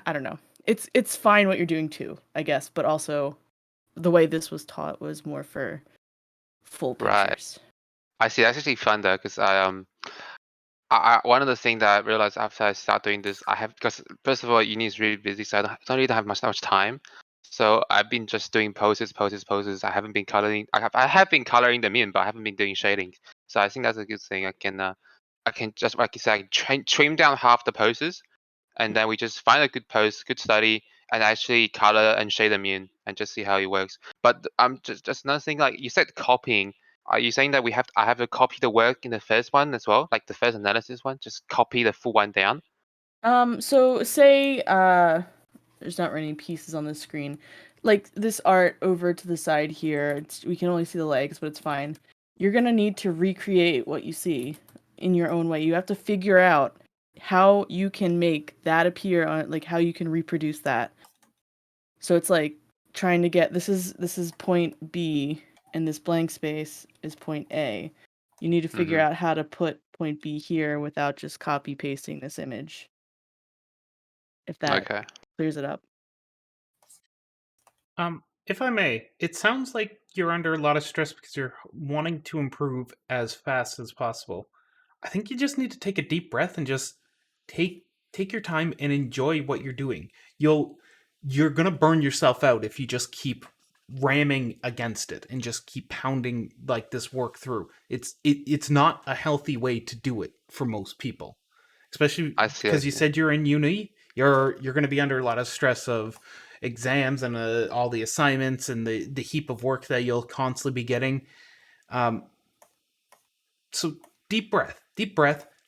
Speaker 2: I don't know. It's fine what you're doing too, I guess, but also the way this was taught was more for full
Speaker 5: Right.
Speaker 2: pictures.
Speaker 5: I see. That's actually fun though, because I one of the things that I realized after I start doing this, because first of all, uni is really busy, so I don't really have much time. So I've been just doing poses. I haven't been coloring. I have been coloring them in, but I haven't been doing shading. So I think that's a good thing. I can just, like you said, trim down half the poses, and then we just find a good pose, good study, and actually color and shade them in, and just see how it works. But I'm just another thing, like you said, copying. Are you saying that I have to copy the work in the first one as well, like the first analysis one, just copy the full one down?
Speaker 2: So say There's not any pieces on the screen. Like this art over to the side here, we can only see the legs, but it's fine. You're gonna need to recreate what you see in your own way. You have to figure out how you can make that appear on, like how you can reproduce that. So it's like trying to get this is point B and this blank space is point A. You need to figure out how to put point B here without just copy pasting this image. If that
Speaker 5: Okay.
Speaker 2: clears it up.
Speaker 1: If I may, it sounds like you're under a lot of stress because you're wanting to improve as fast as possible. I think you just need to take a deep breath and just take your time and enjoy what you're doing. You're gonna burn yourself out if you just keep ramming against it and just keep pounding like this work through. It's not a healthy way to do it for most people, especially
Speaker 5: I see.
Speaker 1: because you said you're in uni. You're going to be under a lot of stress of exams and all the assignments and the heap of work that you'll constantly be getting. So deep breath.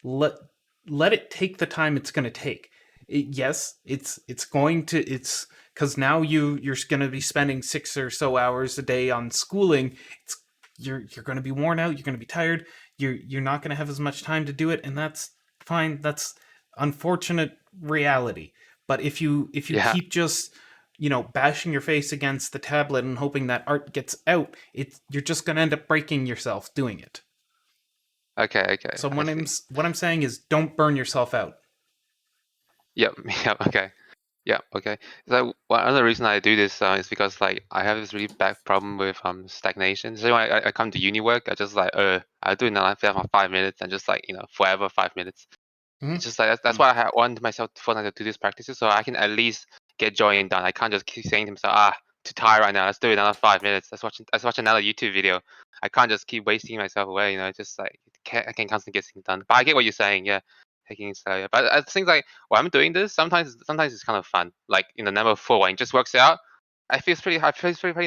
Speaker 1: Let it take the time it's going to take. Yes, it's going to it's because now you're going to be spending 6 or so hours a day on schooling. It's you're going to be worn out. You're going to be tired. You're not going to have as much time to do it, and that's fine. That's unfortunate reality. But if you
Speaker 5: Yeah.
Speaker 1: keep just bashing your face against the tablet and hoping that art gets out, you're just going to end up breaking yourself doing it.
Speaker 5: Okay. Okay.
Speaker 1: So
Speaker 5: I see.
Speaker 1: what I'm saying is, don't burn yourself out.
Speaker 5: Yep. Yep. Okay. Yeah. Okay. So one other reason I do this is because like I have this really bad problem with stagnation. So when I come to uni work, I just like I'll do it in like 5 minutes and just like forever 5 minutes. It's just like that's why I want myself to to do these practices so I can at least get joining done. I can't just keep saying to myself, too tired right now. Let's do it another 5 minutes. Let's watch another YouTube video. I can't just keep wasting myself away. Just like I can constantly get things done. But I get what you're saying. Yeah, taking it slow. But I think like when I'm doing this, sometimes it's kind of fun. Like in the number 4, when it just works out, I feel pretty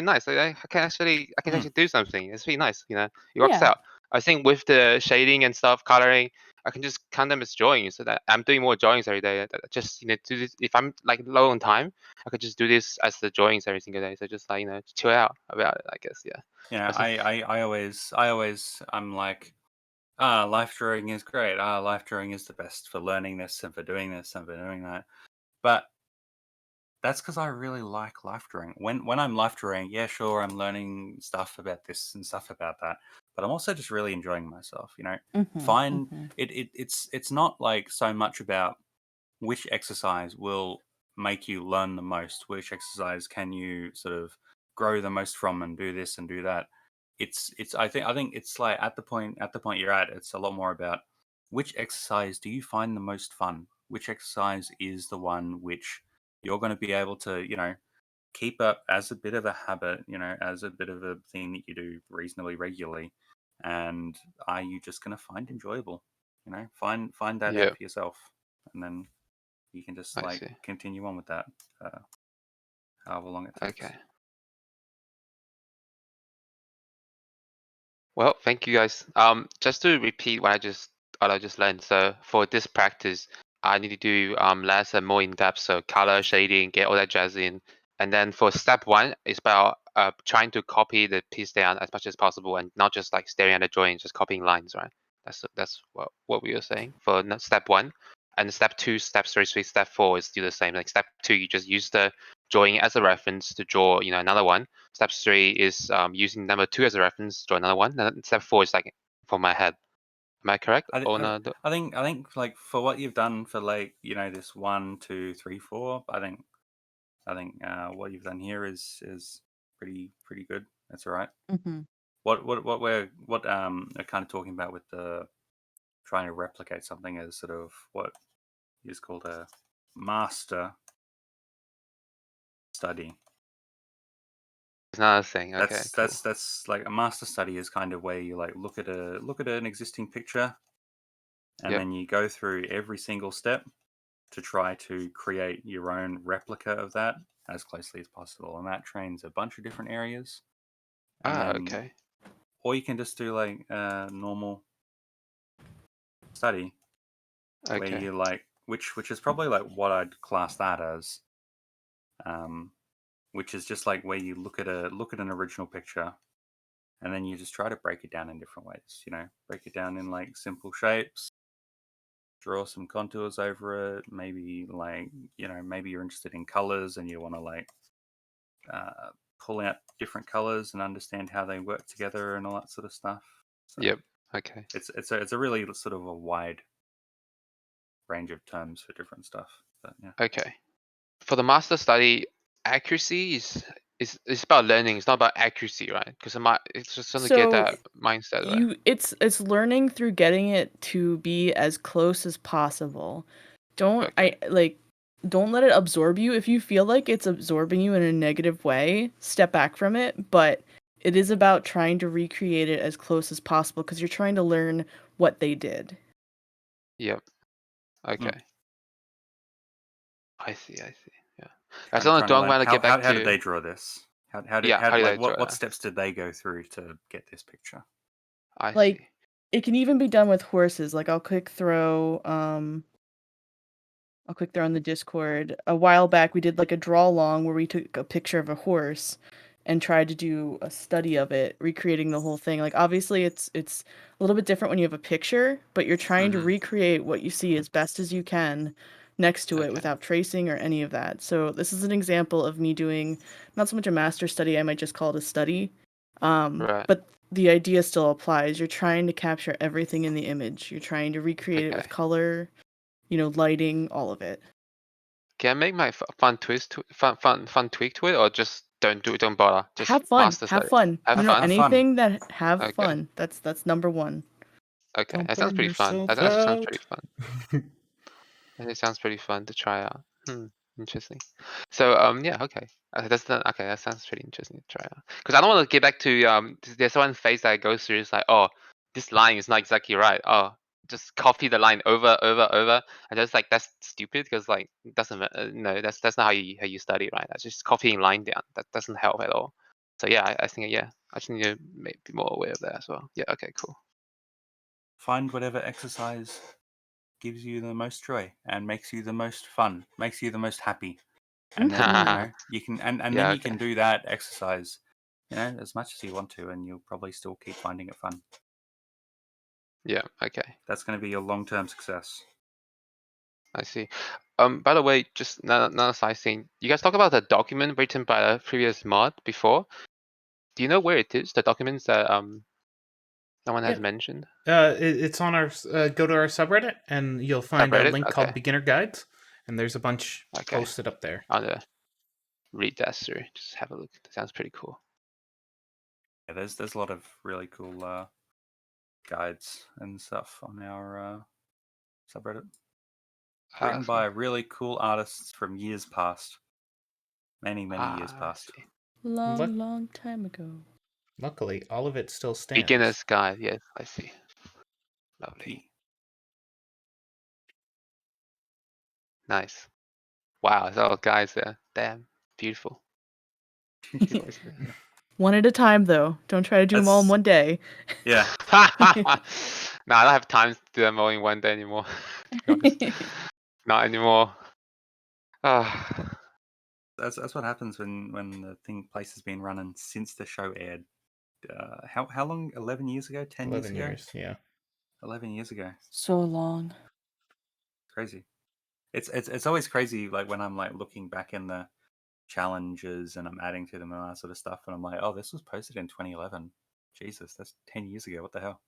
Speaker 5: nice. Like, I can actually do something. It's pretty nice. It works
Speaker 2: Yeah.
Speaker 5: out. I think with the shading and stuff, coloring, I can just count them as drawings, so that I'm doing more drawings every day. Just do this. If I'm like low on time, I could just do this as the drawings every single day. So just like chill out about it, I guess. Yeah.
Speaker 4: Yeah,
Speaker 5: I think-
Speaker 4: I always, I'm like, life drawing is great. Life drawing is the best for learning this and for doing this and for doing that. But that's because I really like life drawing. When I'm life drawing, yeah, sure, I'm learning stuff about this and stuff about that, but I'm also just really enjoying myself. Find it's not like so much about which exercise will make you learn the most, which exercise can you sort of grow the most from and do this and do that. It's I think it's like at the point you're at, it's a lot more about which exercise do you find the most fun, which exercise is the one which you're going to be able to keep up as a bit of a habit, as a bit of a thing that you do reasonably regularly, and are you just going to find enjoyable? Find that
Speaker 5: yeah.
Speaker 4: out for yourself, and then you can just
Speaker 5: I
Speaker 4: like
Speaker 5: see.
Speaker 4: continue on with that, however long it takes.
Speaker 5: Okay. Well, thank you guys. Just to repeat what I just learned. So for this practice, I need to do less and more in depth. So color shading, get all that jazz in, and then for step 1, it's about trying to copy the piece down as much as possible, and not just like staring at the drawing, just copying lines, right? That's what we were saying for step 1, and step 2, step 3, step 4 is still the same. Like step 2, you just use the drawing as a reference to draw, another one. Step 3 is using number 2 as a reference, draw another one. And step 4 is like for my head. Am I correct?
Speaker 4: I,
Speaker 5: Or
Speaker 4: I,
Speaker 5: no?
Speaker 4: I think like for what you've done for like this 1, 2, 3, 4, I think what you've done here is pretty good. That's all right. What we're kind of talking about with the trying to replicate something as sort of what is called a master study.
Speaker 5: It's another thing. Okay, cool.
Speaker 4: That's like a master study is kind of where you like look at an existing picture, and
Speaker 5: Yep.
Speaker 4: then you go through every single step to try to create your own replica of that as closely as possible, and that trains a bunch of different areas. And then,
Speaker 5: Okay.
Speaker 4: or you can just do like a normal study where
Speaker 5: Okay.
Speaker 4: you like which is probably like what I'd class that as. which is just like where you look at an original picture, and then you just try to break it down in different ways. Break it down in like simple shapes, draw some contours over it. Maybe maybe you're interested in colors and you want to like pull out different colors and understand how they work together and all that sort of stuff. So
Speaker 5: Yep. Okay.
Speaker 4: it's a really sort of a wide range of terms for different stuff. But yeah.
Speaker 5: Okay. For the master study, accuracy is about learning. It's not about accuracy, right? Because it's just trying to get
Speaker 2: So
Speaker 5: that mindset, right?
Speaker 2: it's learning through getting it to be as close as possible. Don't let it absorb you. If you feel like it's absorbing you in a negative way, step back from it, but it is about trying to recreate it as close as possible because you're trying to learn what they did.
Speaker 5: Yep. Okay.
Speaker 4: Mm.
Speaker 5: I see. Yeah. That's
Speaker 4: I'm
Speaker 5: on
Speaker 4: trying
Speaker 5: the
Speaker 4: to
Speaker 5: wrong
Speaker 4: learn
Speaker 5: way to get back
Speaker 4: how
Speaker 5: to.
Speaker 4: did they draw this? How
Speaker 5: did they draw
Speaker 4: what
Speaker 5: that?
Speaker 4: steps did they go through to get this picture?
Speaker 5: I
Speaker 2: Like,
Speaker 5: see.
Speaker 2: it can even be done with horses. Like I'll quick throw in the Discord. A while back, we did like a draw along where we took a picture of a horse and tried to do a study of it, recreating the whole thing. Like obviously, it's a little bit different when you have a picture, but you're trying to
Speaker 5: Mhm.
Speaker 2: recreate what you see as best as you can next to it
Speaker 5: Okay.
Speaker 2: without tracing or any of that. So this is an example of me doing not so much a master study, I might just call it a study.
Speaker 5: Right.
Speaker 2: But the idea still applies. You're trying to capture everything in the image. You're trying to recreate it with
Speaker 5: Okay.
Speaker 2: color, lighting, all of it.
Speaker 5: Can I make my fun tweak to it, or just don't do it? Don't bother. Just
Speaker 2: Have fun.
Speaker 5: master
Speaker 2: Have
Speaker 5: study.
Speaker 2: fun.
Speaker 5: Have
Speaker 2: No,
Speaker 5: fun.
Speaker 2: anything that have
Speaker 5: Okay.
Speaker 2: fun. That's number one.
Speaker 5: Okay.
Speaker 1: Don't
Speaker 5: That sounds
Speaker 1: burn
Speaker 5: pretty fun.
Speaker 1: yourself
Speaker 5: That sounds
Speaker 1: out.
Speaker 5: pretty fun. It sounds pretty fun to try out. Interesting. So yeah, okay. Okay. That sounds pretty interesting to try out. Because I don't want to get back to there's one phase that I go through. It's like, oh, this line is not exactly right. Oh, just copy the line over, and just like that's stupid because like it doesn't no, that's not how you study, right? That's just copying line down. That doesn't help at all. So yeah, I think I just need to be more aware of that as well. Yeah. Okay. Cool.
Speaker 4: Find whatever exercise gives you the most joy and makes you the most fun, makes you the most happy. And then you can and
Speaker 5: Yeah,
Speaker 4: then you
Speaker 5: okay.
Speaker 4: can do that exercise as much as you want to, and you'll probably still keep finding it fun.
Speaker 5: Yeah. Okay.
Speaker 4: That's going to be your long-term success.
Speaker 5: I see. By the way, just another side thing. You guys talk about the document written by a previous mod before. Do you know where it is? The documents that someone has
Speaker 1: Yeah.
Speaker 5: mentioned.
Speaker 1: It's on our go to our subreddit and you'll find a
Speaker 5: Subreddit?
Speaker 1: link
Speaker 5: Okay.
Speaker 1: called Beginner Guides, and there's a bunch
Speaker 5: Okay.
Speaker 1: posted up there.
Speaker 5: I'll read that through. Just have a look. That sounds pretty cool.
Speaker 4: Yeah, there's a lot of really cool guides and stuff on our subreddit, written by really cool artists from years past, many years
Speaker 5: I
Speaker 4: past.
Speaker 5: see.
Speaker 2: Long time ago.
Speaker 1: Luckily, all of it still stands.
Speaker 5: Beginner's guide. Yes, I see. Lovely. Nice. Wow, there's a lot of guys there. Damn, beautiful.
Speaker 2: One at a time, though. Don't try to do them all in one day.
Speaker 4: Yeah.
Speaker 5: No, I don't have time to do them all in one day anymore. To be honest. Not anymore.
Speaker 4: That's what happens when the place has been running since the show aired. How long? 11 years ago? 10 years
Speaker 1: 11
Speaker 4: ago?
Speaker 1: years, yeah.
Speaker 4: 11 years ago.
Speaker 2: So long.
Speaker 4: Crazy. It's always crazy, like when I'm like looking back in the challenges and I'm adding to them and all that sort of stuff, and I'm like, oh, this was posted in 2011. Jesus, that's 10 years ago. What the hell?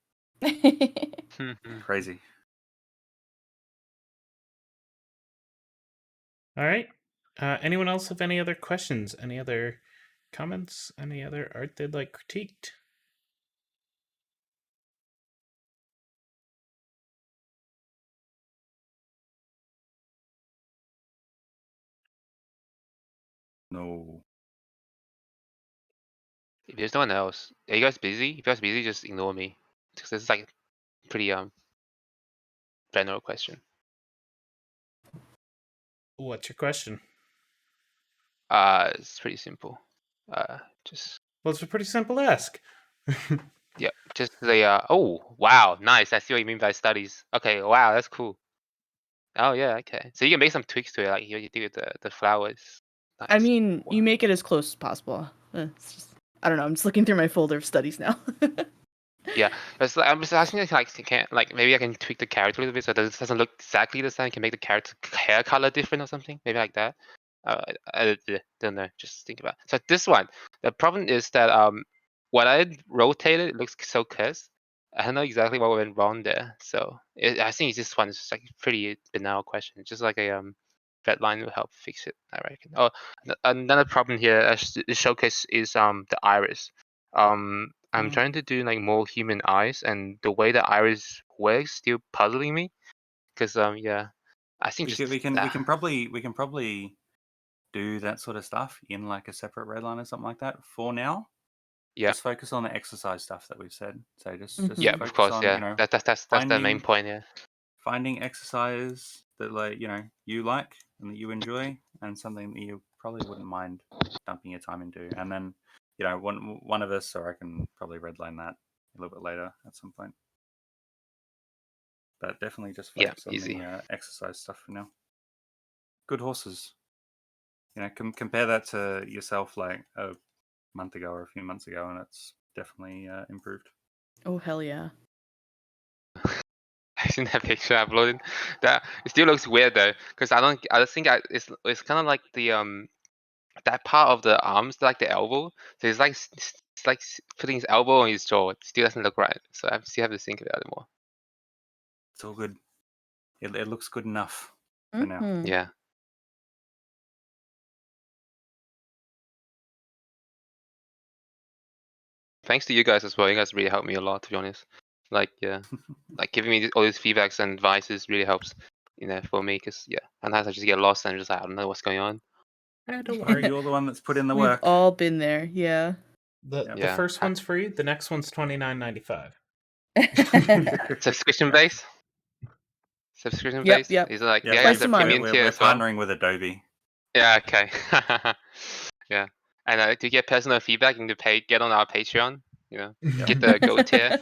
Speaker 4: Crazy.
Speaker 1: All right. Anyone else have any other questions? Any other comments? Any other art they'd like critiqued?
Speaker 4: No.
Speaker 5: If there's no one else, are you guys busy? If you guys busy, just ignore me. Because this is like pretty general question.
Speaker 1: What's your question?
Speaker 5: It's pretty simple. Just
Speaker 1: Well, it's a pretty simple ask.
Speaker 5: yeah, just the oh wow, nice. I see what you mean by studies. Okay, wow, that's cool. Oh yeah, okay. So you can make some tweaks to it, like you do with the flowers.
Speaker 2: I
Speaker 5: Nice.
Speaker 2: mean, you
Speaker 5: Wow.
Speaker 2: make it as close as possible. It's just, I don't know. I'm just looking through my folder of studies now.
Speaker 5: Yeah, but it's I'm just asking if like can like maybe I can tweak the character a little bit so that it doesn't look exactly the same. Can make the character hair color different or something, maybe like that. I don't know. Just think about. So this one, the problem is that when I rotate it, it looks so cursed. I don't know exactly what went wrong there. So I think this one is just like pretty banal question. Just like a red line will help fix it, I reckon. Oh, another problem here as the showcase is the iris. I'm trying to do like more human eyes, and the way the iris works still puzzling me. Cause yeah, I think
Speaker 4: We
Speaker 5: just
Speaker 4: can we can probably do that sort of stuff in like a separate red line or something like that for now.
Speaker 5: yeah,
Speaker 4: Just focus on the exercise stuff that we've said. So just
Speaker 2: Mhm.
Speaker 5: yeah,
Speaker 4: focus
Speaker 5: of course,
Speaker 4: on
Speaker 5: yeah. That's the main
Speaker 4: finding
Speaker 5: point, yeah.
Speaker 4: finding exercise that like you like and that you enjoy, and something that you probably wouldn't mind dumping your time into. And then one of us, or I can probably redline that a little bit later at some point. But definitely just
Speaker 5: Yeah,
Speaker 4: focus on
Speaker 5: easy.
Speaker 4: the exercise stuff for now. Good horses. Compare that to yourself like a month ago or a few months ago, and it's definitely improved.
Speaker 2: Oh, hell yeah.
Speaker 5: I seen that picture I uploaded. That it still looks weird though, because I just think it's kind of like the that part of the arms, like the elbow. So it's like it's like putting his elbow on his jaw. It still doesn't look right. So I still have to think about it more.
Speaker 4: It's all good. It looks good enough for now.
Speaker 2: Mhm.
Speaker 5: Yeah. Thanks to you guys as well. You guys really helped me a lot, to be honest. Like yeah, like giving me all these feedbacks and advices really helps. For me, because yeah, sometimes I just get lost and I'm just like I don't know what's going on.
Speaker 1: Don't worry.
Speaker 4: You're the one that's put in the
Speaker 2: We've
Speaker 4: work.
Speaker 2: all been there. Yeah.
Speaker 1: The
Speaker 4: Yep.
Speaker 1: the
Speaker 5: Yeah.
Speaker 1: first one's free. The next one's $29.95.
Speaker 5: Subscription based. Subscription
Speaker 2: Yep,
Speaker 5: based.
Speaker 2: yep.
Speaker 5: Is it like
Speaker 4: Yeah,
Speaker 5: do I
Speaker 2: Twice
Speaker 5: have
Speaker 2: a
Speaker 5: the
Speaker 2: month.
Speaker 5: premium tier
Speaker 4: we're
Speaker 5: as well?
Speaker 4: partnering with Adobe.
Speaker 5: Yeah. Okay. Yeah. And to get personal feedback, you need to get on our Patreon. Get the gold tier.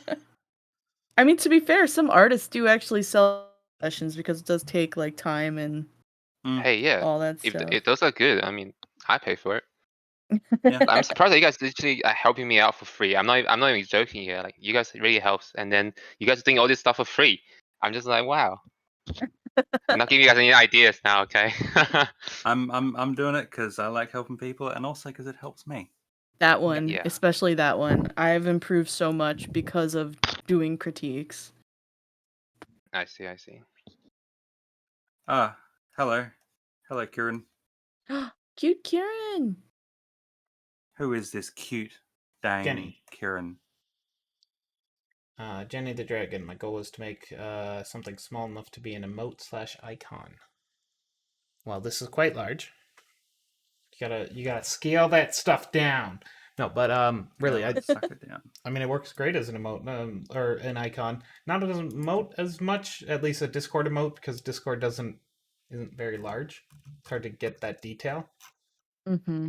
Speaker 2: I mean, to be fair, some artists do actually sell sessions because it does take like time and
Speaker 5: Hey, yeah.
Speaker 2: all that
Speaker 5: If
Speaker 2: stuff.
Speaker 5: those are good, I mean, I pay for it.
Speaker 4: Yeah.
Speaker 5: I'm surprised that you guys literally are helping me out for free. I'm not even joking here. Like you guys really helps, and then you guys are doing all this stuff for free. I'm just like, wow. I'm not giving you guys any ideas now, okay?
Speaker 4: I'm doing it because I like helping people, and also because it helps me.
Speaker 2: That one,
Speaker 5: Yeah.
Speaker 2: especially that one. I've improved so much because of doing critiques.
Speaker 5: I see. I see.
Speaker 4: Ah, hello, Kieran.
Speaker 2: Cute Kieran.
Speaker 4: Who is this cute Dane
Speaker 1: Jenny.
Speaker 4: Kieran?
Speaker 1: Jenny the Dragon. My goal is to make something small enough to be an emote/icon. Well, this is quite large. You gotta scale that stuff down. No, but really,
Speaker 4: Yeah, let's suck it down.
Speaker 1: I mean, it works great as an emote or an icon. Not as an emote as much, at least a Discord emote, because Discord isn't very large. It's hard to get that detail.
Speaker 2: Mm-hmm.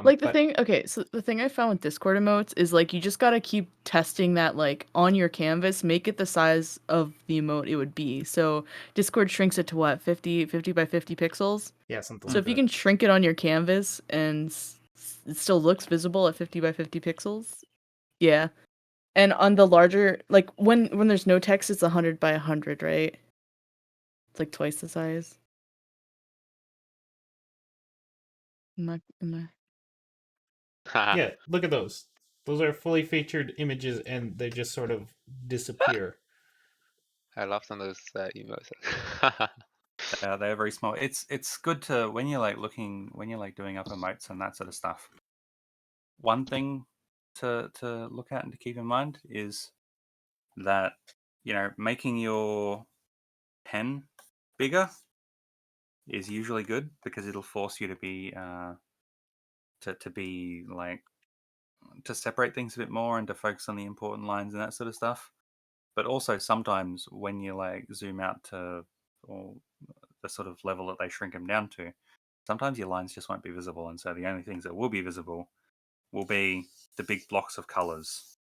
Speaker 2: Like the
Speaker 1: But
Speaker 2: thing, okay, so the thing I found with Discord emotes is like you just gotta keep testing that like on your canvas, make it the size of the emote it would be. So Discord shrinks it to what, 50 by 50 pixels?
Speaker 1: yeah, something
Speaker 2: So
Speaker 1: like
Speaker 2: if you
Speaker 1: that.
Speaker 2: can shrink it on your canvas and it still looks visible at 50 by 50 pixels, yeah. And on the larger, like when there's no text, it's 100 by 100, right? It's like twice the size. Am I...
Speaker 1: Yeah, look at those. Those are fully featured images, and they just sort of disappear.
Speaker 5: I love some of those emotes.
Speaker 4: They're very small. It's good to when you're like doing up emotes and that sort of stuff. One thing to look at and to keep in mind is that making your pen bigger is usually good because it'll force you to be to be like to separate things a bit more and to focus on the important lines and that sort of stuff. But also sometimes when you like zoom out to or the sort of level that they shrink them down to, sometimes your lines just won't be visible, and so the only things that will be visible will be the big blocks of colors.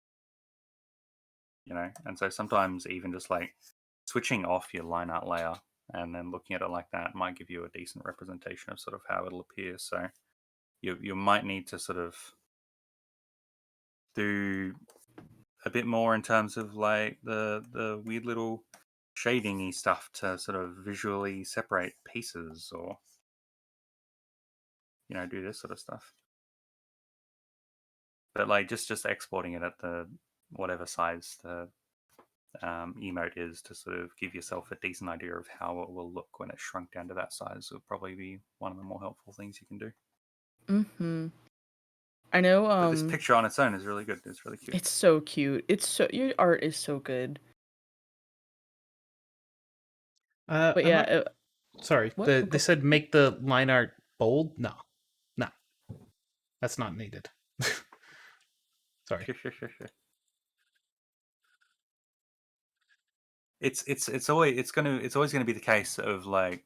Speaker 4: And so sometimes even just like switching off your line art layer and then looking at it like that might give you a decent representation of sort of how it'll appear. So you might need to sort of do a bit more in terms of like the weird little shading-y stuff to sort of visually separate pieces, or do this sort of stuff. But like just exporting it at the whatever size the emote is to sort of give yourself a decent idea of how it will look when it's shrunk down to that size will probably be one of the more helpful things you can do.
Speaker 2: Mm-hmm. I know.
Speaker 4: But this picture on its own is really good. It's really cute.
Speaker 2: It's so cute. Your art is so good. But yeah,
Speaker 1: sorry.
Speaker 2: what?
Speaker 1: They said make the line art bold. No, that's not needed. Sorry.
Speaker 4: Sure. It's always gonna be the case of like,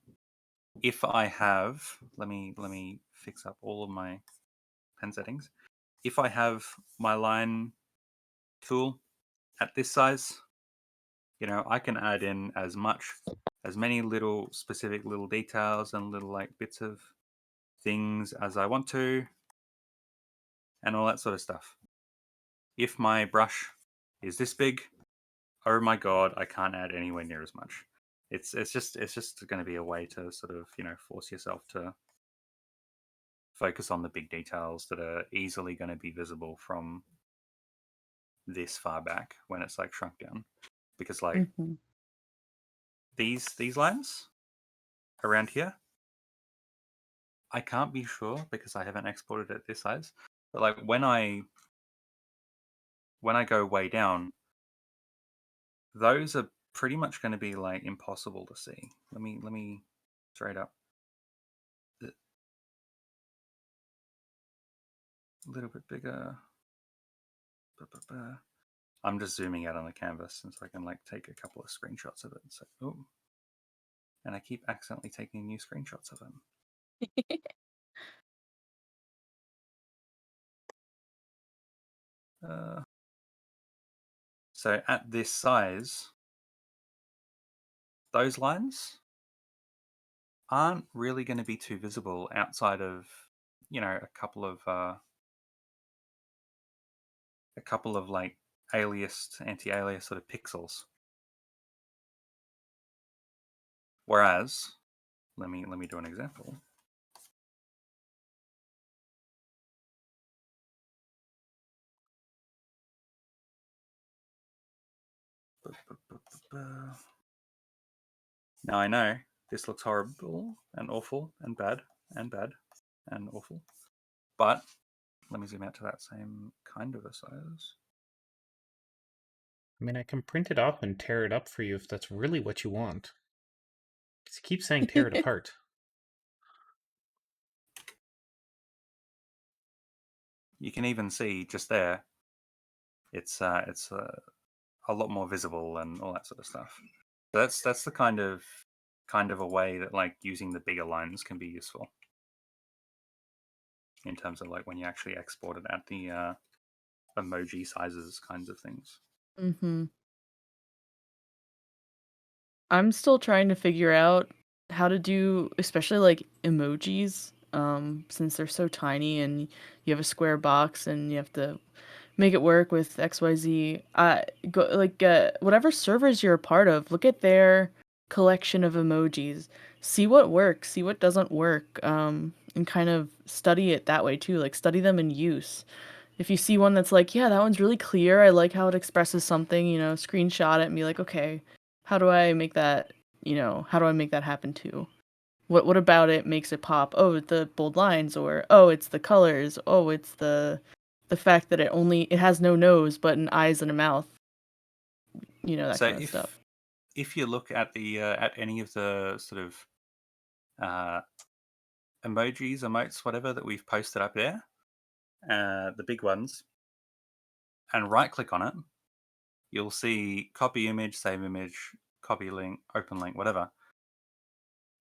Speaker 4: if I have, let me fix up all of my pen settings. If I have my line tool at this size, I can add in as many little specific little details and little like bits of things as I want to, and all that sort of stuff. If my brush is this big, oh my god, I can't add anywhere near as much. It's just going to be a way to sort of force yourself to focus on the big details that are easily going to be visible from this far back when it's like shrunk down, because like
Speaker 2: Mm-hmm.
Speaker 4: these lines around here, I can't be sure because I haven't exported at this size, but like when I go way down, those are pretty much going to be like impossible to see. Let me straight up a little bit bigger. I'm just zooming out on the canvas so I can like take a couple of screenshots of it. So, and I keep accidentally taking new screenshots of it. So at this size, those lines aren't really going to be too visible outside of a couple of like aliased, anti-alias sort of pixels. Whereas, let me do an example. Now I know this looks horrible and awful and bad and awful, but let me zoom out to that same kind of a size.
Speaker 1: I mean, I can print it off and tear it up for you if that's really what you want. Because you keep saying tear it apart.
Speaker 4: You can even see just there, it's a lot more visible and all that sort of stuff. So that's the kind of a way that like using the bigger lines can be useful in terms of like when you actually export it at the emoji sizes kinds of things.
Speaker 2: Mm-hmm. I'm still trying to figure out how to do, especially like emojis, since they're so tiny and you have a square box and you have to make it work with XYZ. Whatever servers you're a part of, look at their collection of emojis. See what works, see what doesn't work, and kind of study it that way too. Like study them in use. If you see one that's like, yeah, that one's really clear, I like how it expresses something, screenshot it and be like, okay, how do I make that, how do I make that happen too? What about it makes it pop? Oh, the bold lines, or oh, it's the colors. Oh, it's the fact that it has no nose but an eyes and a mouth. That
Speaker 4: So
Speaker 2: kind of stuff.
Speaker 4: if you look at the at any of the sort of emojis, emotes, whatever that we've posted up there, the big ones, and right click on it, you'll see copy image, save image, copy link, open link, whatever.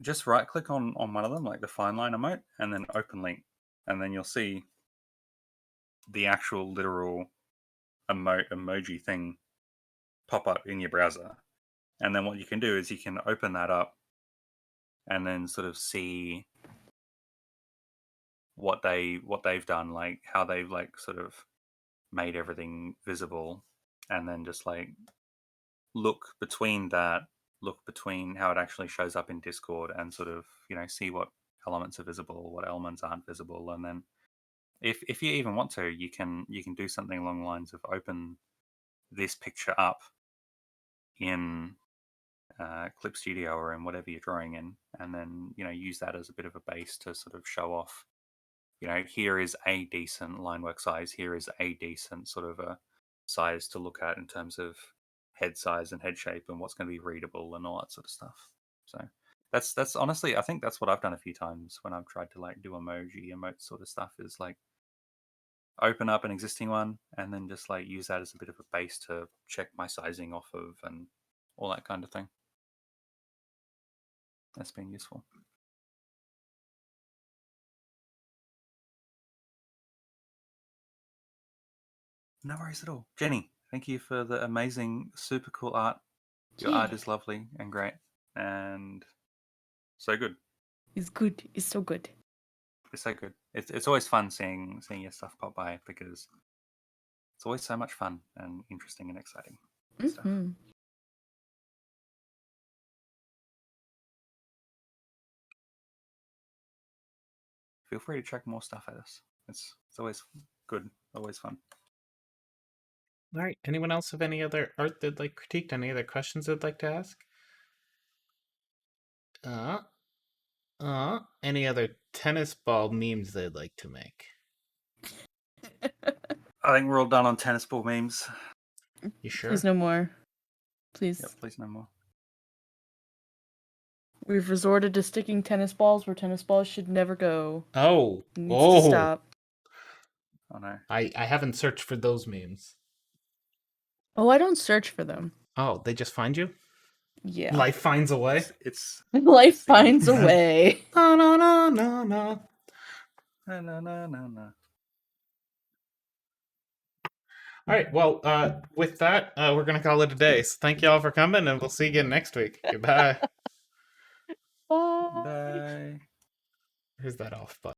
Speaker 4: Just right click on one of them, like the fine line emote, and then open link, and then you'll see the actual literal emoji thing pop up in your browser. And then what you can do is you can open that up and then sort of see what they've done, like how they've like sort of made everything visible, and then just like look between how it actually shows up in Discord, and sort of see what elements are visible, what elements aren't visible, and then if you even want to, you can do something along the lines of open this picture up in Clip Studio or in whatever you're drawing in, and then use that as a bit of a base to sort of show off. Here is a decent line work size. Here is a decent sort of a size to look at in terms of head size and head shape and what's going to be readable and all that sort of stuff. So that's honestly, I think that's what I've done a few times when I've tried to like do emote sort of stuff, is like open up an existing one and then just like use that as a bit of a base to check my sizing off of and all that kind of thing. That's been useful. No worries at all. Jenny, thank you for the amazing, super cool art. Your art is lovely and great and so good.
Speaker 2: It's good. It's so good.
Speaker 4: It's so good. It's always fun seeing your stuff pop by, because it's always so much fun and interesting and exciting stuff.
Speaker 2: Mm-hmm.
Speaker 4: Feel free to check more stuff at us. It's always good, always fun.
Speaker 1: All right. Anyone else have any other art they'd like critiqued? Any other questions they'd like to ask? Any other tennis ball memes they'd like to make?
Speaker 4: I think we're all done on tennis ball memes.
Speaker 1: You sure?
Speaker 2: Please no more. Please.
Speaker 4: Yep, please no more.
Speaker 2: We've resorted to sticking tennis balls where tennis balls should never go.
Speaker 1: Oh.
Speaker 2: It needs to stop.
Speaker 4: Oh no.
Speaker 1: I haven't searched for those memes.
Speaker 2: Oh, I don't search for them.
Speaker 1: Oh, they just find you?
Speaker 2: Yeah.
Speaker 1: Life finds a way?
Speaker 4: It's
Speaker 2: Life finds a way.
Speaker 1: No.
Speaker 4: no. No.
Speaker 1: All right. Well, with that, we're going to call it a day. So thank you all for coming, and we'll see you again next week. Goodbye.
Speaker 2: Bye.
Speaker 4: Bye.
Speaker 1: Here's that off button.